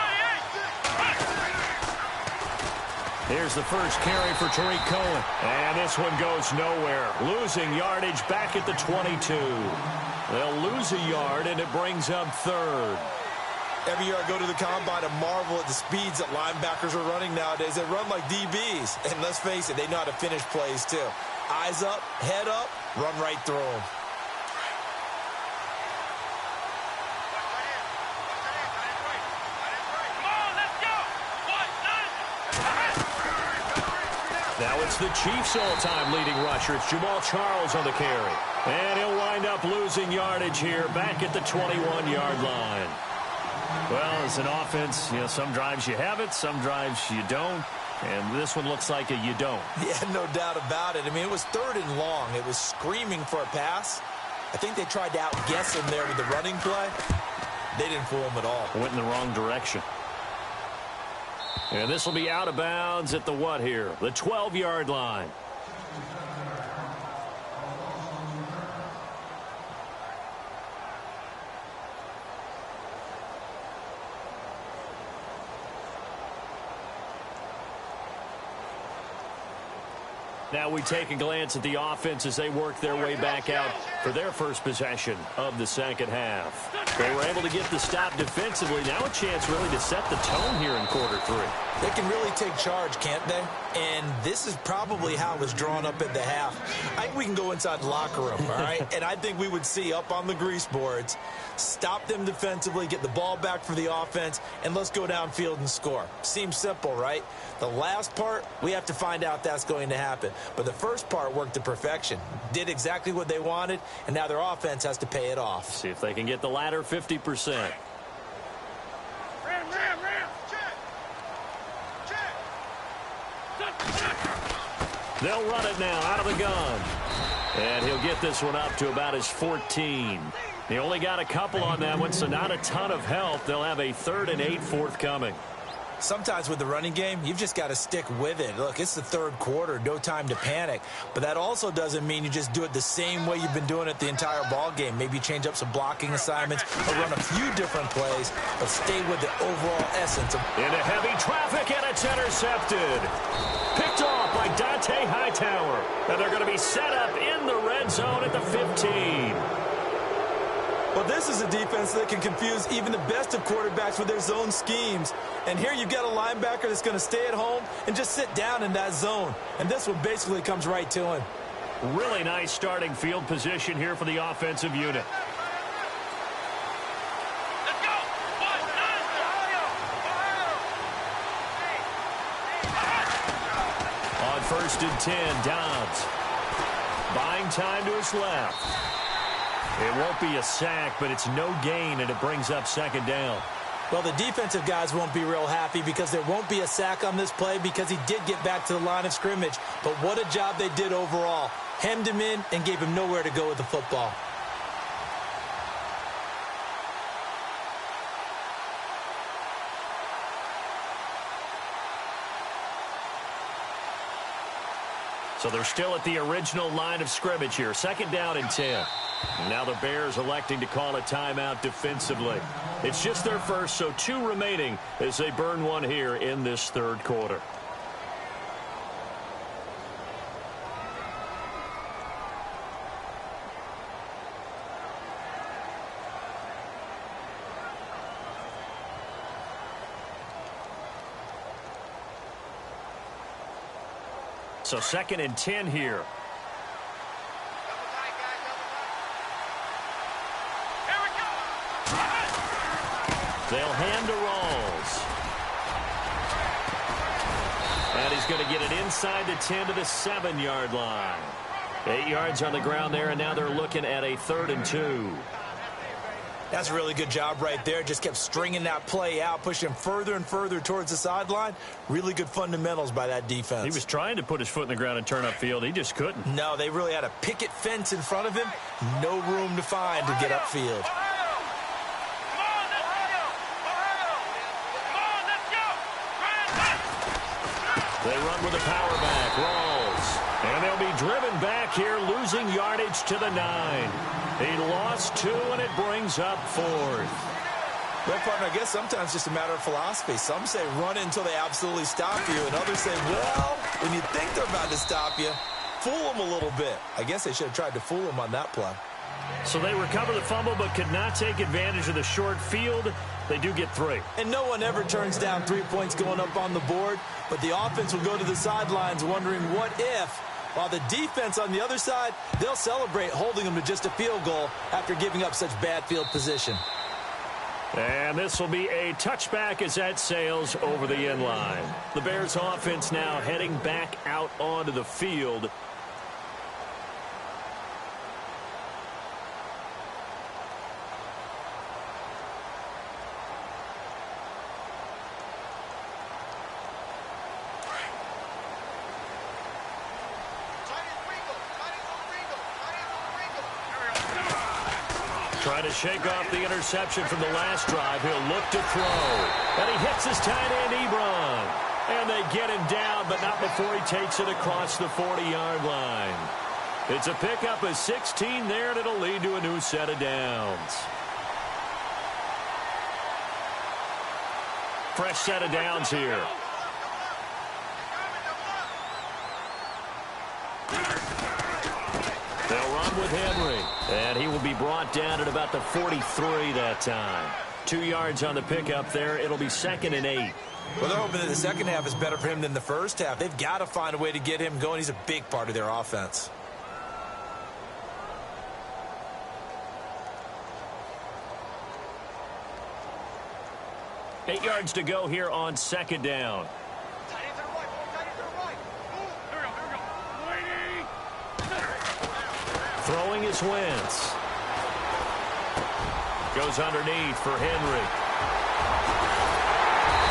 38. Here's the first carry for Tariq Cohen. And this one goes nowhere. Losing yardage back at the 22. They'll lose a yard, and it brings up third. Every year I go to the combine and marvel at the speeds that linebackers are running nowadays. They run like DBs. And let's face it, they know how to finish plays too. Eyes up, head up, run right through them. Come on, let's go. Now it's the Chiefs' all-time leading rusher. It's Jamal Charles on the carry. And he'll wind up losing yardage here back at the 21-yard line. Well, as an offense, you know, some drives you have it, some drives you don't. And this one looks like a you don't. Yeah, no doubt about it. I mean, it was 3rd and long. It was screaming for a pass. I think they tried to outguess him there with the running play. They didn't fool him at all. Went in the wrong direction. And this will be out of bounds at the what here? The 12-yard line. Now we take a glance at the offense as they work their way back out for their first possession of the second half. They were able to get the stop defensively. Now a chance really to set the tone here in quarter 3. They can really take charge, can't they? And this is probably how it was drawn up at the half. I think we can go inside the locker room, all right? And I think we would see up on the grease boards, stop them defensively, get the ball back for the offense, and let's go downfield and score. Seems simple, right? The last part, we have to find out that's going to happen. But the first part worked to perfection. Did exactly what they wanted, and now their offense has to pay it off. See if they can get the latter 50%. Ram. Check. They'll run it now out of the gun. And he'll get this one up to about his 14. He only got a couple on that one, so not a ton of help. They'll have a 3rd and 8 forthcoming. Sometimes with the running game, you've just got to stick with it. Look, it's the third quarter, no time to panic. But that also doesn't mean you just do it the same way you've been doing it the entire ball game. Maybe change up some blocking assignments or run a few different plays, but stay with the overall essence of... Into heavy traffic, and it's intercepted. Picked off by Dante Hightower. And they're going to be set up in the red zone at the 15. Well, this is a defense that can confuse even the best of quarterbacks with their zone schemes. And here you've got a linebacker that's going to stay at home and just sit down in that zone. And this one basically comes right to him. Really nice starting field position here for the offensive unit. Let's go. On 1st and 10, Dobbs. Buying time to his left. It won't be a sack, but it's no gain, and it brings up 2nd down. Well, the defensive guys won't be real happy because there won't be a sack on this play because he did get back to the line of scrimmage. But what a job they did overall. Hemmed him in and gave him nowhere to go with the football. So they're still at the original line of scrimmage here. 2nd down and 10. And now the Bears electing to call a timeout defensively. It's just their first, so 2 remaining as they burn one here in this 3rd quarter. So 2nd and 10 here. They'll hand to Rawls. And he's going to get it inside the 10 to the 7-yard line. 8 yards on the ground there, and now they're looking at a 3rd and 2. That's a really good job right there. Just kept stringing that play out, pushing him further and further towards the sideline. Really good fundamentals by that defense. He was trying to put his foot in the ground and turn upfield. He just couldn't. No, they really had a picket fence in front of him. No room to find to get upfield. They run with a power back. Rawls. And they'll be driven back here, losing yardage to the 9. He lost 2, and it brings up 4th. Well, partner, I guess sometimes it's just a matter of philosophy. Some say run it until they absolutely stop you, and others say, well, when you think they're about to stop you, fool them a little bit. I guess they should have tried to fool them on that play. So they recover the fumble but could not take advantage of the short field. They do get 3. And no one ever turns down 3 points going up on the board, but the offense will go to the sidelines wondering what if, while the defense on the other side, they'll celebrate holding them to just a field goal after giving up such bad field position. And this will be a touchback as that sails over the end line. The Bears offense now heading back out onto the field. Trying to shake off the interception from the last drive. He'll look to throw. And he hits his tight end, Ebron. And they get him down, but not before he takes it across the 40-yard line. It's a pickup of 16 there, and it'll lead to a new set of downs. Fresh set of downs here. They'll run with Henry, and he will be brought down at about the 43 that time. 2 yards on the pickup there. It'll be 2nd and 8. Well, they're hoping that the second half is better for him than the first half. They've got to find a way to get him going. He's a big part of their offense. Eight yards to go here on 2nd down. Throwing is Wentz. Goes underneath for Henry.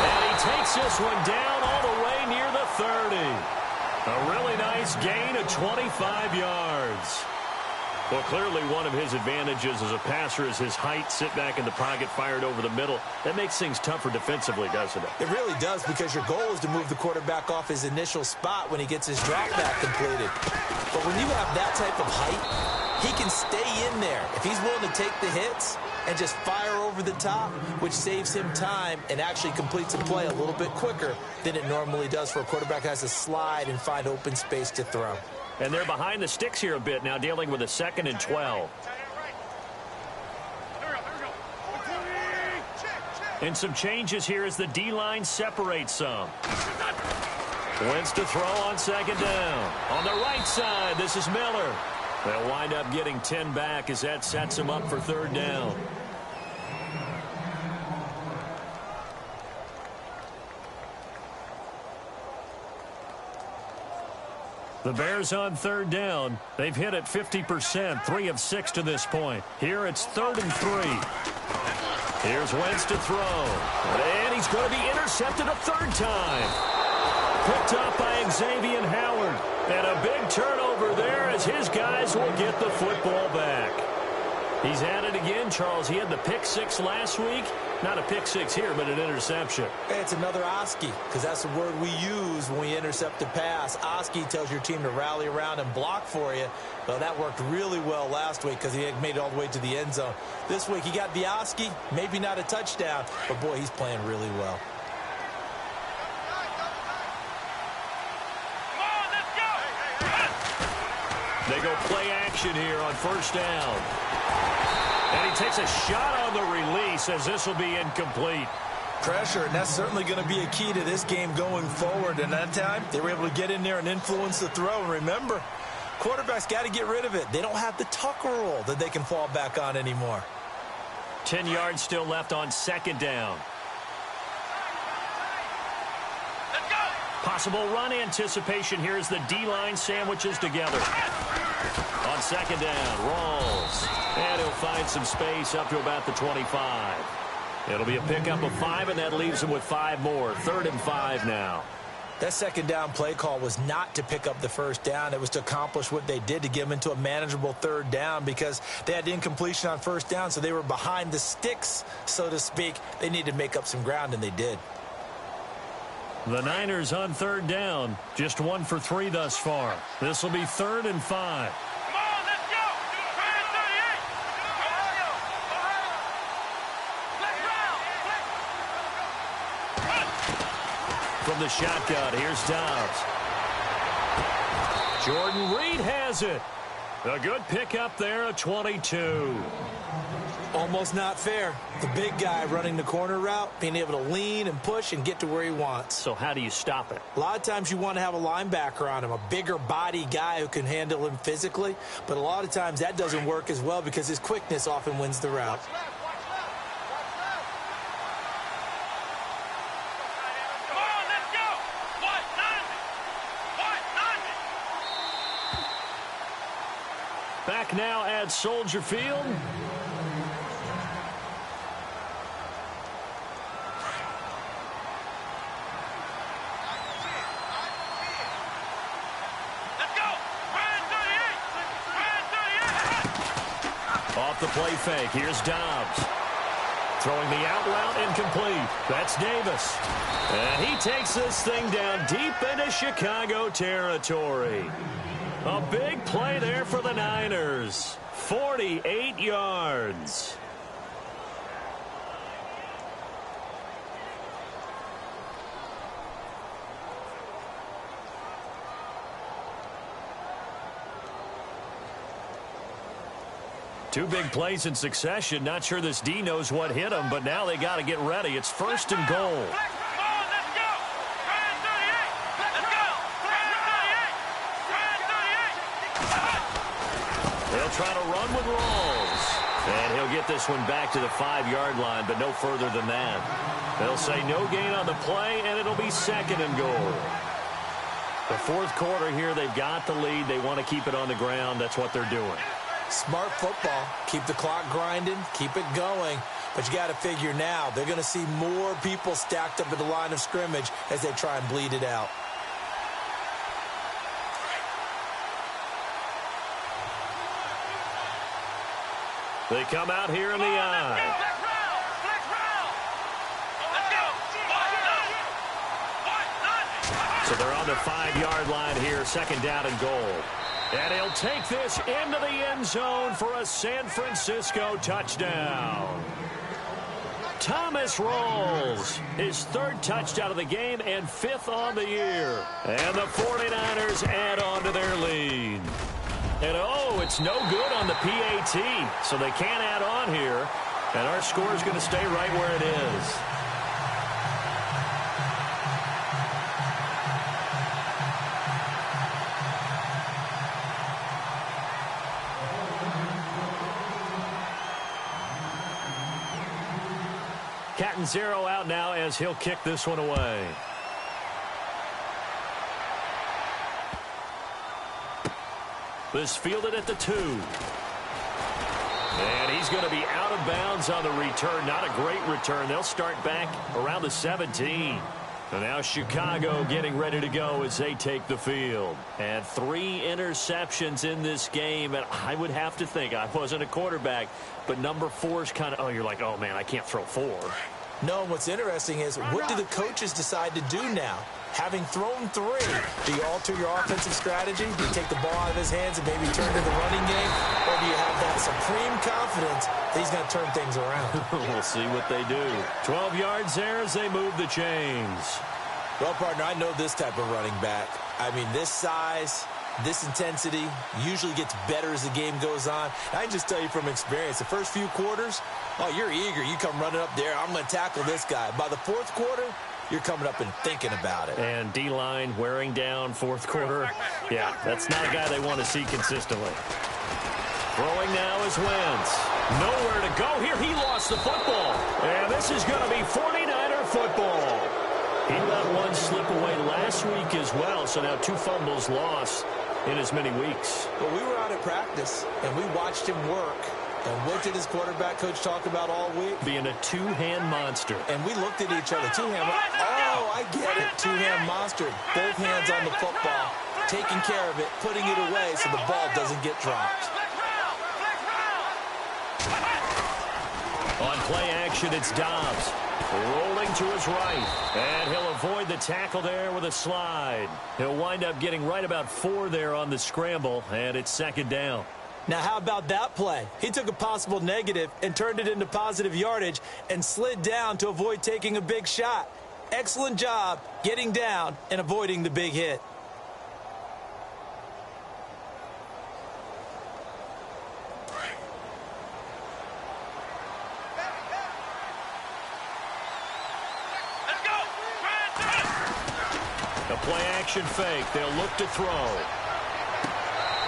And he takes this one down all the way near the 30. A really nice gain of 25 yards. Well, clearly one of his advantages as a passer is his height. Sit back in the pocket, fired over the middle. That makes things tougher defensively, doesn't it? It really does, because your goal is to move the quarterback off his initial spot when he gets his drop back completed. But when you have that type of height, he can stay in there if he's willing to take the hits and just fire over the top, which saves him time and actually completes a play a little bit quicker than it normally does for a quarterback who has to slide and find open space to throw. And they're behind the sticks here a bit now, dealing with a 2nd and 12. And some changes here as the D-line separates some. Wentz to throw on 2nd down. On the right side, this is Miller. They'll wind up getting 10 back as that sets them up for 3rd down. The Bears on 3rd down. They've hit it 50%, 3 of 6 to this point. Here it's 3rd and 3. Here's Wentz to throw. And he's going to be intercepted a 3rd time. Picked up by Xavier Howard. And a big turnover there as his guys will get the football back. He's at it again, Charles. He had the pick six last week. Not a pick six here, but an interception. It's another Oski, because that's the word we use when we intercept a pass. Oski tells your team to rally around and block for you. Well, that worked really well last week because he had made it all the way to the end zone. This week, he got the Oski, maybe not a touchdown, but boy, he's playing really well. They go play action here on first down. And he takes a shot on the release as this will be incomplete. Pressure, and that's certainly going to be a key to this game going forward. And that time, they were able to get in there and influence the throw. And remember, quarterbacks got to get rid of it. They don't have the Tucker rule that they can fall back on anymore. 10 yards still left on second down. Possible run anticipation here as the D-line sandwiches together. On second down, Rawls. And he'll find some space up to about the 25. It'll be a pickup of 5, and that leaves him with 5 more. 3rd and 5 now. That second down play call was not to pick up the first down. It was to accomplish what they did, to get them into a manageable 3rd down, because they had incompletion on first down, so they were behind the sticks, so to speak. They needed to make up some ground, and they did. The Niners on 3rd down. Just 1 for 3 thus far. This will be 3rd and 5. From the shotgun, here's Dobbs. Jordan Reed has it. A good pickup there, a 22. Almost not fair. The big guy running the corner route, being able to lean and push and get to where he wants. So how do you stop it? A lot of times you want to have a linebacker on him, a bigger body guy who can handle him physically. But a lot of times that doesn't work as well because his quickness often wins the route. Back now at Soldier Field. Off the play fake, here's Dobbs. Throwing the out route incomplete. That's Davis. And he takes this thing down deep into Chicago territory. A big play there for the Niners. 48 yards. Two big plays in succession. Not sure this D knows what hit him, but now they got to get ready. It's 1st and goal. They'll try to run with Rawls. And he'll get this one back to the 5-yard line, but no further than that. They'll say no gain on the play, and it'll be 2nd and goal. The 4th quarter here, they've got the lead. They want to keep it on the ground. That's what they're doing. Smart football. Keep the clock grinding. Keep it going. But you got to figure now, they're going to see more people stacked up at the line of scrimmage as they try and bleed it out. They come out here in the eye. So they're on the 5-yard line here, 2nd down and goal. And he'll take this into the end zone for a San Francisco touchdown. Thomas Rawls, his 3rd touchdown of the game and 5th on the year. And the 49ers add on to their lead. And, oh, it's no good on the PAT, so they can't add on here. And our score is going to stay right where it is. Catanzaro out now as he'll kick this one away. This fielded at the 2. And he's going to be out of bounds on the return. Not a great return. They'll start back around the 17. And now Chicago getting ready to go as they take the field. And 3 interceptions in this game. And I would have to think, I wasn't a quarterback, but number 4 is kind of, oh, you're like, oh, man, I can't throw 4. No, what's interesting is what do the coaches decide to do now? Having thrown 3, do you alter your offensive strategy? Do you take the ball out of his hands and maybe turn to the running game? Or do you have that supreme confidence that he's going to turn things around? We'll see what they do. 12 yards there as they move the chains. Well, partner, I know this type of running back. I mean, this size, this intensity usually gets better as the game goes on. I can just tell you from experience, the first few quarters, oh, you're eager. You come running up there, I'm going to tackle this guy. By the 4th quarter, you're coming up and thinking about it. And D-line wearing down 4th quarter. Yeah, that's not a guy they want to see consistently. Throwing now is Wentz. Nowhere to go here. He lost the football. And this is going to be 49er football. He let one slip away last week as well, so now 2 fumbles lost in as many weeks. But we were out at practice, and we watched him work. And what did his quarterback coach talk about all week? Being a 2-hand monster. And we looked at each other. 2-hand. Oh, I get it. 2-hand monster. Both hands on the football, taking care of it, putting it away so the ball doesn't get dropped. On play action, it's Dobbs. Rolling to his right. And he'll avoid the tackle there with a slide. He'll wind up getting right about 4 there on the scramble, and it's 2nd down. Now, how about that play? He took a possible negative and turned it into positive yardage and slid down to avoid taking a big shot. Excellent job getting down and avoiding the big hit. A play-action fake. They'll look to throw.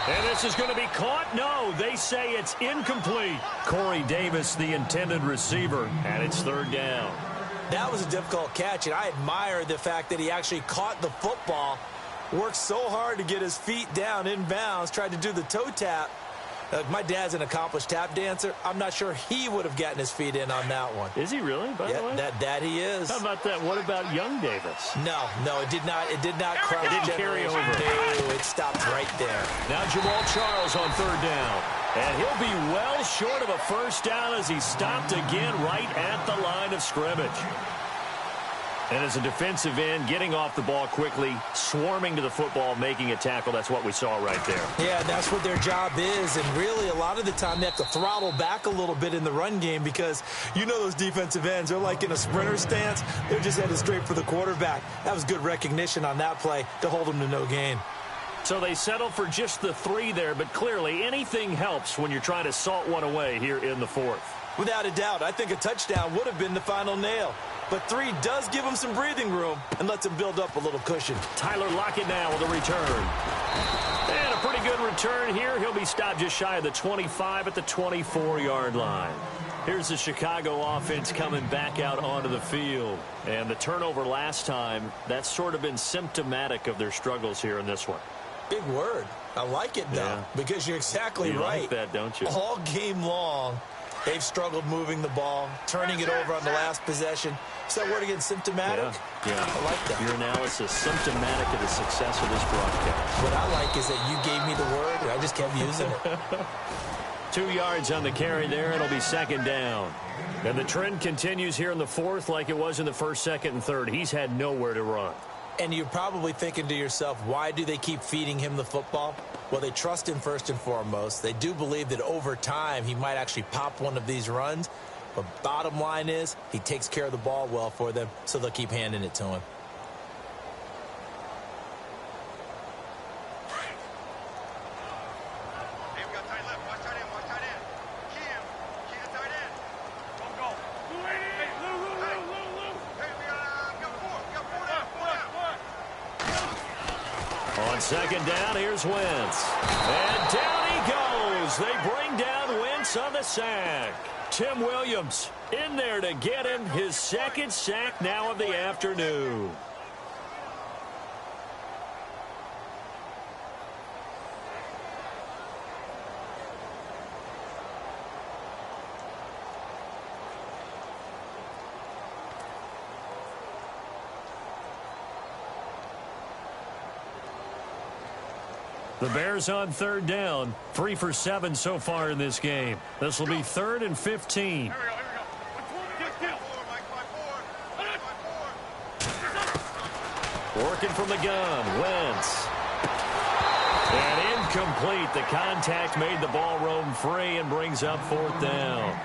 And this is going to be caught. No, they say it's incomplete. Corey Davis, the intended receiver, and it's 3rd down. That was a difficult catch, and I admire the fact that he actually caught the football, worked so hard to get his feet down inbounds, tried to do the toe tap. My dad's an accomplished tap dancer. I'm not sure he would have gotten his feet in on that one. Is he really, by the way? That he is. How about that? What about young Davis? No, it did not. It did not cross. It didn't carry over. No, it stopped right there. Now Jamal Charles on 3rd down. And he'll be well short of a 1st down as he stopped again right at the line of scrimmage. And as a defensive end, getting off the ball quickly, swarming to the football, making a tackle, that's what we saw right there. Yeah, that's what their job is. And really, a lot of the time, they have to throttle back a little bit in the run game because you know those defensive ends, they're like in a sprinter stance. They're just headed straight for the quarterback. That was good recognition on that play to hold them to no gain. So they settle for just the 3 there, but clearly anything helps when you're trying to salt one away here in the 4th. Without a doubt, I think a touchdown would have been the final nail. But 3 does give him some breathing room and lets him build up a little cushion. Tyler Lockett now with a return. And a pretty good return here. He'll be stopped just shy of the 25 at the 24-yard line. Here's the Chicago offense coming back out onto the field. And the turnover last time, that's sort of been symptomatic of their struggles here in this one. Big word. I like it, though, because you're exactly right. You like that, don't you? All game long, they've struggled moving the ball, turning it over on the last possession. Is that word again, symptomatic? Yeah. I like that. Your analysis, symptomatic of the success of this broadcast. What I like is that you gave me the word, and I just kept using it. 2 yards on the carry there. It'll be 2nd down. And the trend continues here in the 4th like it was in the 1st, 2nd, and 3rd. He's had nowhere to run. And you're probably thinking to yourself, why do they keep feeding him the football? Well, they trust him first and foremost. They do believe that over time he might actually pop one of these runs. But bottom line is he takes care of the ball well for them, so they'll keep handing it to him. Hey, we got tight left. Watch tight end. Watch tight end. Key him. Key the tight end. Go. Hey, Lou. Hey, we got 4. We got 4 down. 4 down. On 2nd down, here's Wentz. And down he goes. They bring down Wentz on the sack. Tim Williams in there to get him his 2nd sack now of the afternoon. The Bears on third down, 3 for 7 so far in this game. This will be 3rd and 15. Working from the gun, Wentz. And incomplete. The contact made the ball roam free and brings up 4th down.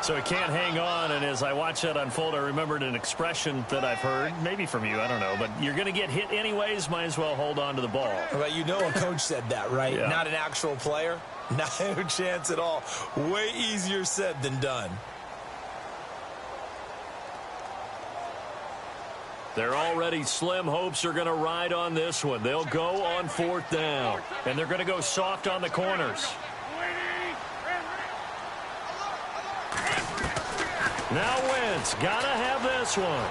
So he can't hang on, and as I watch that unfold, I remembered an expression that I've heard, maybe from you, I don't know, but you're going to get hit anyways, might as well hold on to the ball. Well, you know a coach said that, right? Yeah. Not an actual player. Not a chance at all. Way easier said than done. They're already slim hopes are going to ride on this one. They'll go on 4th down, and they're going to go soft on the corners. Now Wentz, gotta have this one.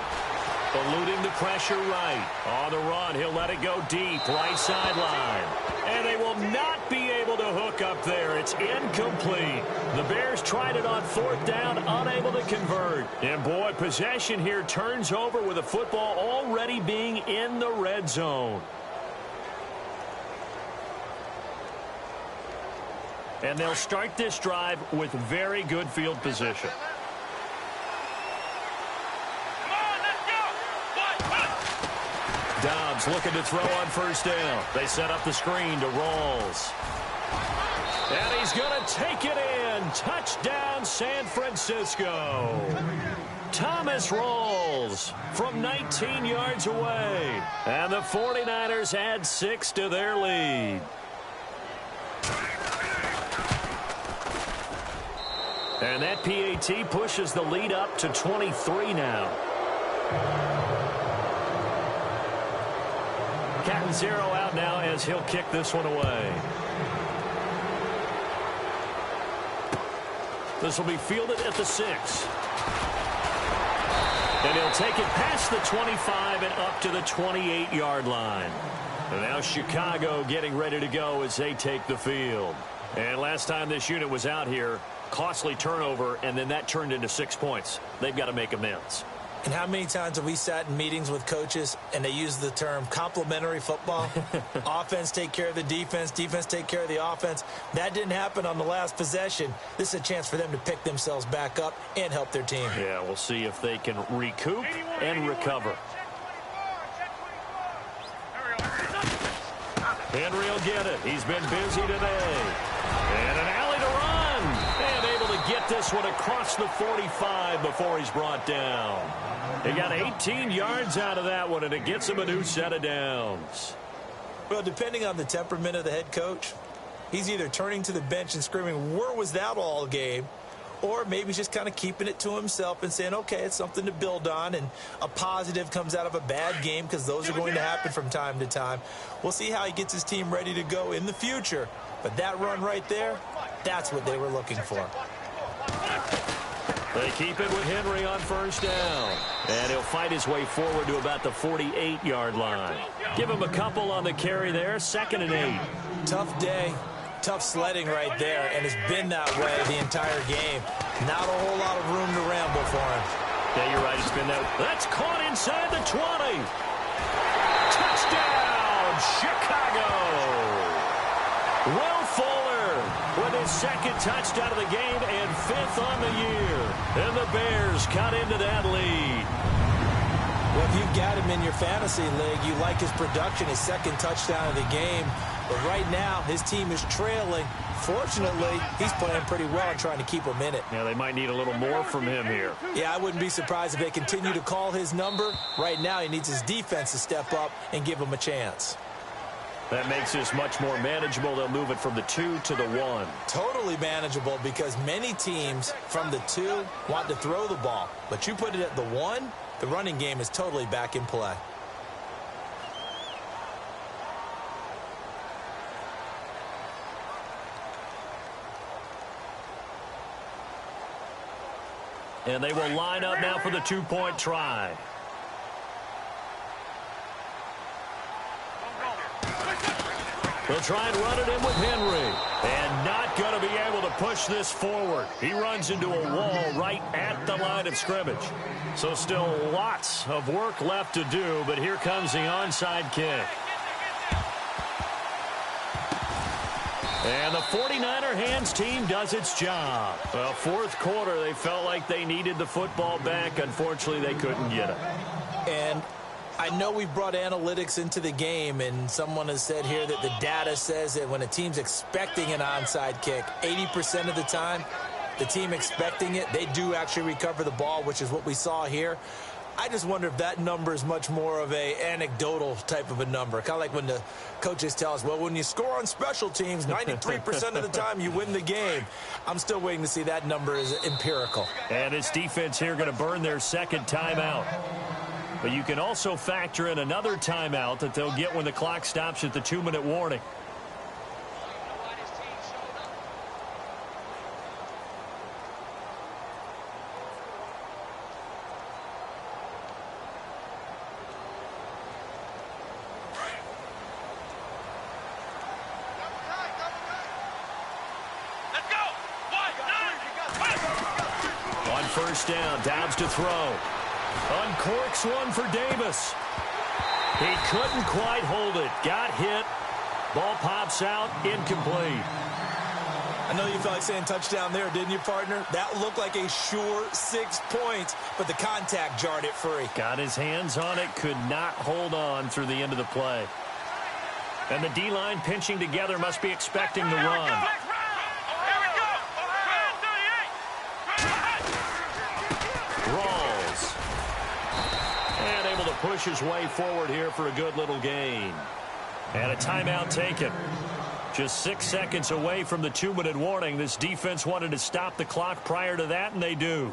Eluding the pressure right. On the run, he'll let it go deep, right sideline. And they will not be able to hook up there. It's incomplete. The Bears tried it on 4th down, unable to convert. And boy, possession here turns over with the football already being in the red zone. And they'll start this drive with very good field position. Dobbs looking to throw on 1st down. They set up the screen to Rawls. And he's going to take it in. Touchdown, San Francisco. Thomas Rawls from 19 yards away. And the 49ers add 6 to their lead. And that PAT pushes the lead up to 23 now. Catanzaro out now as he'll kick this one away. This will be fielded at the 6. And he'll take it past the 25 and up to the 28-yard line. And now Chicago getting ready to go as they take the field. And last time this unit was out here, costly turnover, and then that turned into 6 points. They've got to make amends. And how many times have we sat in meetings with coaches and they use the term complementary football? Offense take care of the defense, defense take care of the offense. That didn't happen on the last possession. This is a chance for them to pick themselves back up and help their team. Yeah, we'll see if they can recoup and recover. Henry will get it. He's been busy today. And an alley to run. And able to get this one across the 45 before he's brought down. He got 18 yards out of that one, and it gets him a new set of downs. Well, depending on the temperament of the head coach, he's either turning to the bench and screaming, where was that all game? Or maybe he's just kind of keeping it to himself and saying, okay, it's something to build on, and a positive comes out of a bad game because those are going to happen from time to time. We'll see how he gets his team ready to go in the future. But that run right there, that's what they were looking for. They keep it with Henry on 1st down. And he'll fight his way forward to about the 48-yard line. Give him a couple on the carry there, 2nd and 8. Tough day. Tough sledding right there, and it's been that way the entire game. Not a whole lot of room to ramble for him. Yeah, you're right. It's been that. That's caught inside the 20. Touchdown, Chicago. Will Fuller with his 2nd touchdown of the game and 5th on the year. And the Bears cut into that lead. Well, if you've got him in your fantasy league, you like his production, his 2nd touchdown of the game. But right now, his team is trailing. Fortunately, he's playing pretty well and trying to keep him in it. Yeah, they might need a little more from him here. Yeah, I wouldn't be surprised if they continue to call his number. Right now, he needs his defense to step up and give him a chance. That makes this much more manageable. They'll move it from the 2 to the 1. Totally manageable because many teams from the 2 want to throw the ball. But you put it at the 1, the running game is totally back in play. And they will line up now for the 2-point try. They'll try and run it in with Henry. And not going to be able to push this forward. He runs into a wall right at the line of scrimmage. So still lots of work left to do, but here comes the onside kick. And the 49er hands team does its job. Well, fourth quarter, they felt like they needed the football back. Unfortunately, they couldn't get it. And I know we've brought analytics into the game, and someone has said here that the data says that when a team's expecting an onside kick, 80% of the time, the team expecting it, they do actually recover the ball, which is what we saw here. I just wonder if that number is much more of a anecdotal type of a number. Kind of like when the coaches tell us, well, when you score on special teams, 93% of the time you win the game. I'm still waiting to see that number is empirical. And this defense here going to burn their second timeout. But you can also factor in another timeout that they'll get when the clock stops at the 2-minute warning. First down, Downs to throw. Uncorks one for Davis. He couldn't quite hold it. Got hit. Ball pops out, incomplete. I know you felt like saying touchdown there, didn't you, partner? That looked like a sure 6 points, but the contact jarred it free. Got his hands on it, could not hold on through the end of the play. And the D-line pinching together must be expecting the run. Push his way forward here for a good little gain. And a timeout taken. Just 6 seconds away from the 2-minute warning. This defense wanted to stop the clock prior to that, and they do.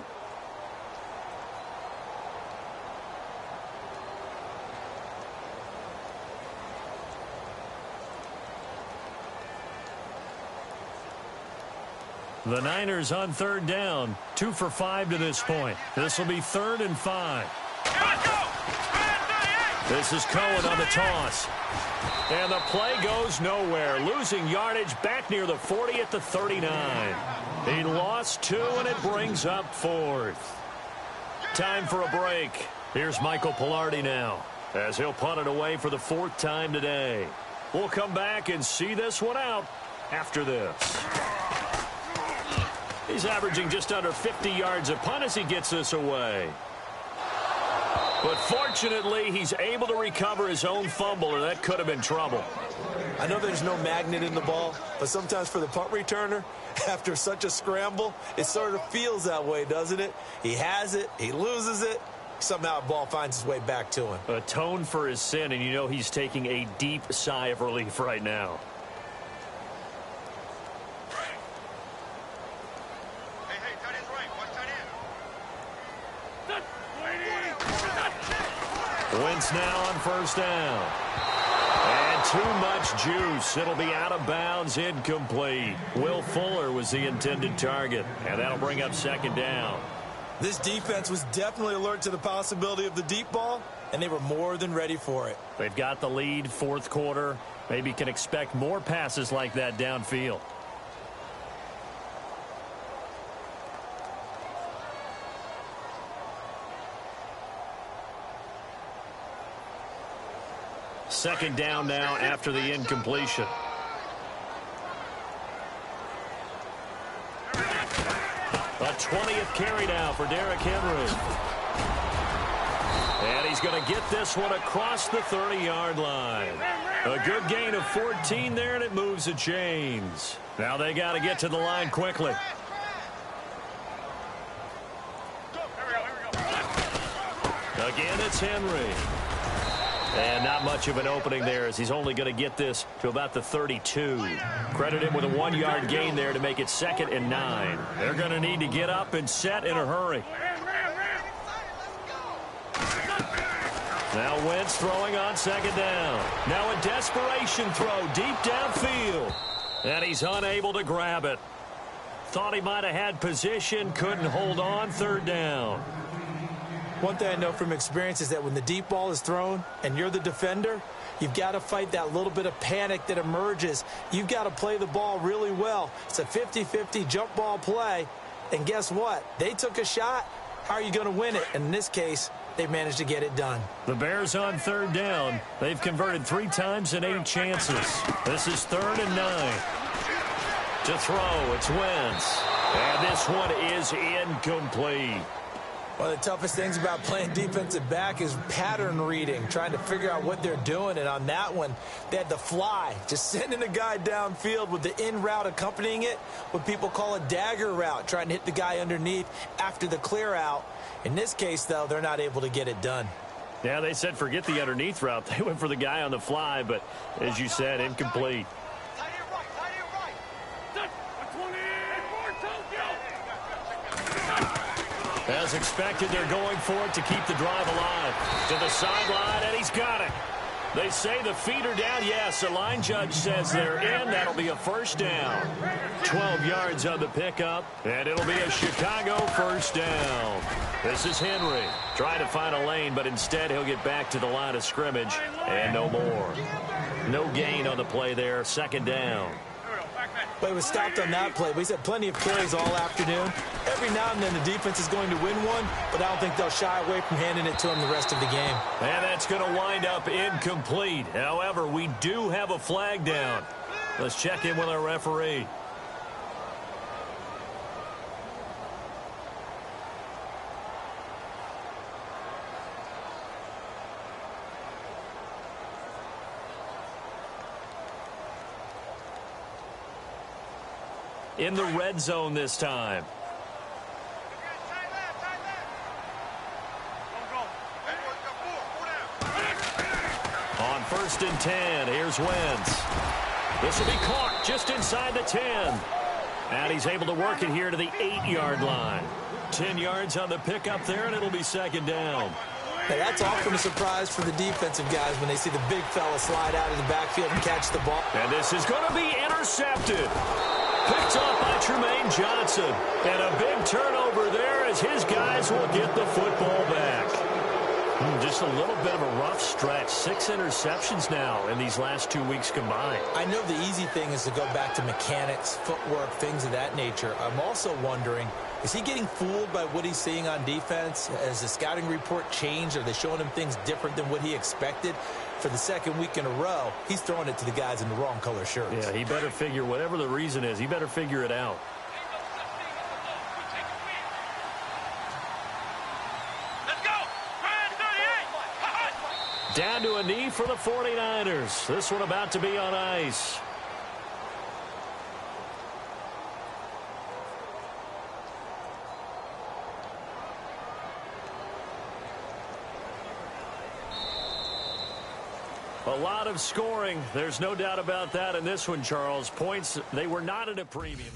The Niners on third down. 2 for 5 to this point. This will be 3rd and 5. This is Cohen on the toss. And the play goes nowhere. Losing yardage back near the 40 at the 39. He lost 2, and it brings up 4th. Time for a break. Here's Michael Pilardi now, as he'll punt it away for the 4th time today. We'll come back and see this one out after this. He's averaging just under 50 yards a punt as he gets this away. But fortunately, he's able to recover his own fumble, or that could have been trouble. I know there's no magnet in the ball, but sometimes for the punt returner, after such a scramble, it sort of feels that way, doesn't it? He has it, he loses it, somehow the ball finds its way back to him. Atone for his sin, and you know he's taking a deep sigh of relief right now. Wentz now on first down. And too much juice. It'll be out of bounds, incomplete. Will Fuller was the intended target, and that'll bring up 2nd down. This defense was definitely alert to the possibility of the deep ball, and they were more than ready for it. They've got the lead, 4th quarter. Maybe can expect more passes like that downfield. Second down now after the incompletion. A 20th carry now for Derrick Henry. And he's going to get this one across the 30-yard line. A good gain of 14 there, and it moves the chains. Now they got to get to the line quickly. Again, it's Henry. And not much of an opening there, as he's only going to get this to about the 32. Credit him with a 1-yard gain there to make it 2nd and 9. They're going to need to get up and set in a hurry. Now Wentz throwing on 2nd down. Now a desperation throw deep downfield. And he's unable to grab it. Thought he might have had position, couldn't hold on, 3rd down. One thing I know from experience is that when the deep ball is thrown and you're the defender, you've got to fight that little bit of panic that emerges. You've got to play the ball really well. It's a 50-50 jump ball play. And guess what? They took a shot. How are you going to win it? And in this case, they managed to get it done. The Bears on 3rd down. They've converted 3 times in 8 chances. This is 3rd and 9. To throw, it's Wentz. And this one is incomplete. One of the toughest things about playing defensive back is pattern reading, trying to figure out what they're doing. And on that one, they had the fly, just sending a guy downfield with the in route accompanying it, what people call a dagger route, trying to hit the guy underneath after the clear out. In this case, though, they're not able to get it done. Yeah, they said forget the underneath route. They went for the guy on the fly, but as you said, incomplete. As expected, they're going for it to keep the drive alive. To the sideline, and he's got it. They say the feet are down. Yes, the line judge says they're in. That'll be a first down. 12 yards on the pickup, and it'll be a Chicago first down. This is Henry trying to find a lane, but instead he'll get back to the line of scrimmage, and no more. No gain on the play there. Second down. But he was stopped on that play. But he's had plenty of carries all afternoon. Every now and then the defense is going to win one, but I don't think they'll shy away from handing it to him the rest of the game. And that's going to wind up incomplete. However, we do have a flag down. Let's check in with our referee. In the red zone this time. On 1st and 10, here's Wentz. This will be caught just inside the 10. And he's able to work it here to the 8-yard line. 10 yards on the pickup there, and it'll be second down. Now, that's often a surprise for the defensive guys when they see the big fella slide out of the backfield and catch the ball. And this is going to be intercepted. Picked off by Tremaine Johnson. And a big turnover there as his guys will get the football back. Just a little bit of a rough stretch. 6 interceptions now in these last 2 weeks combined. I know the easy thing is to go back to mechanics, footwork, things of that nature. I'm also wondering, is he getting fooled by what he's seeing on defense? Has the scouting report changed? Are they showing him things different than what he expected? For the second week in a row, he's throwing it to the guys in the wrong color shirts. Yeah, he better figure, whatever the reason is, he better figure it out. Let's go! Down to a knee for the 49ers. This one about to be on ice. A lot of scoring. There's no doubt about that in this one, Charles. Points, they were not at a premium.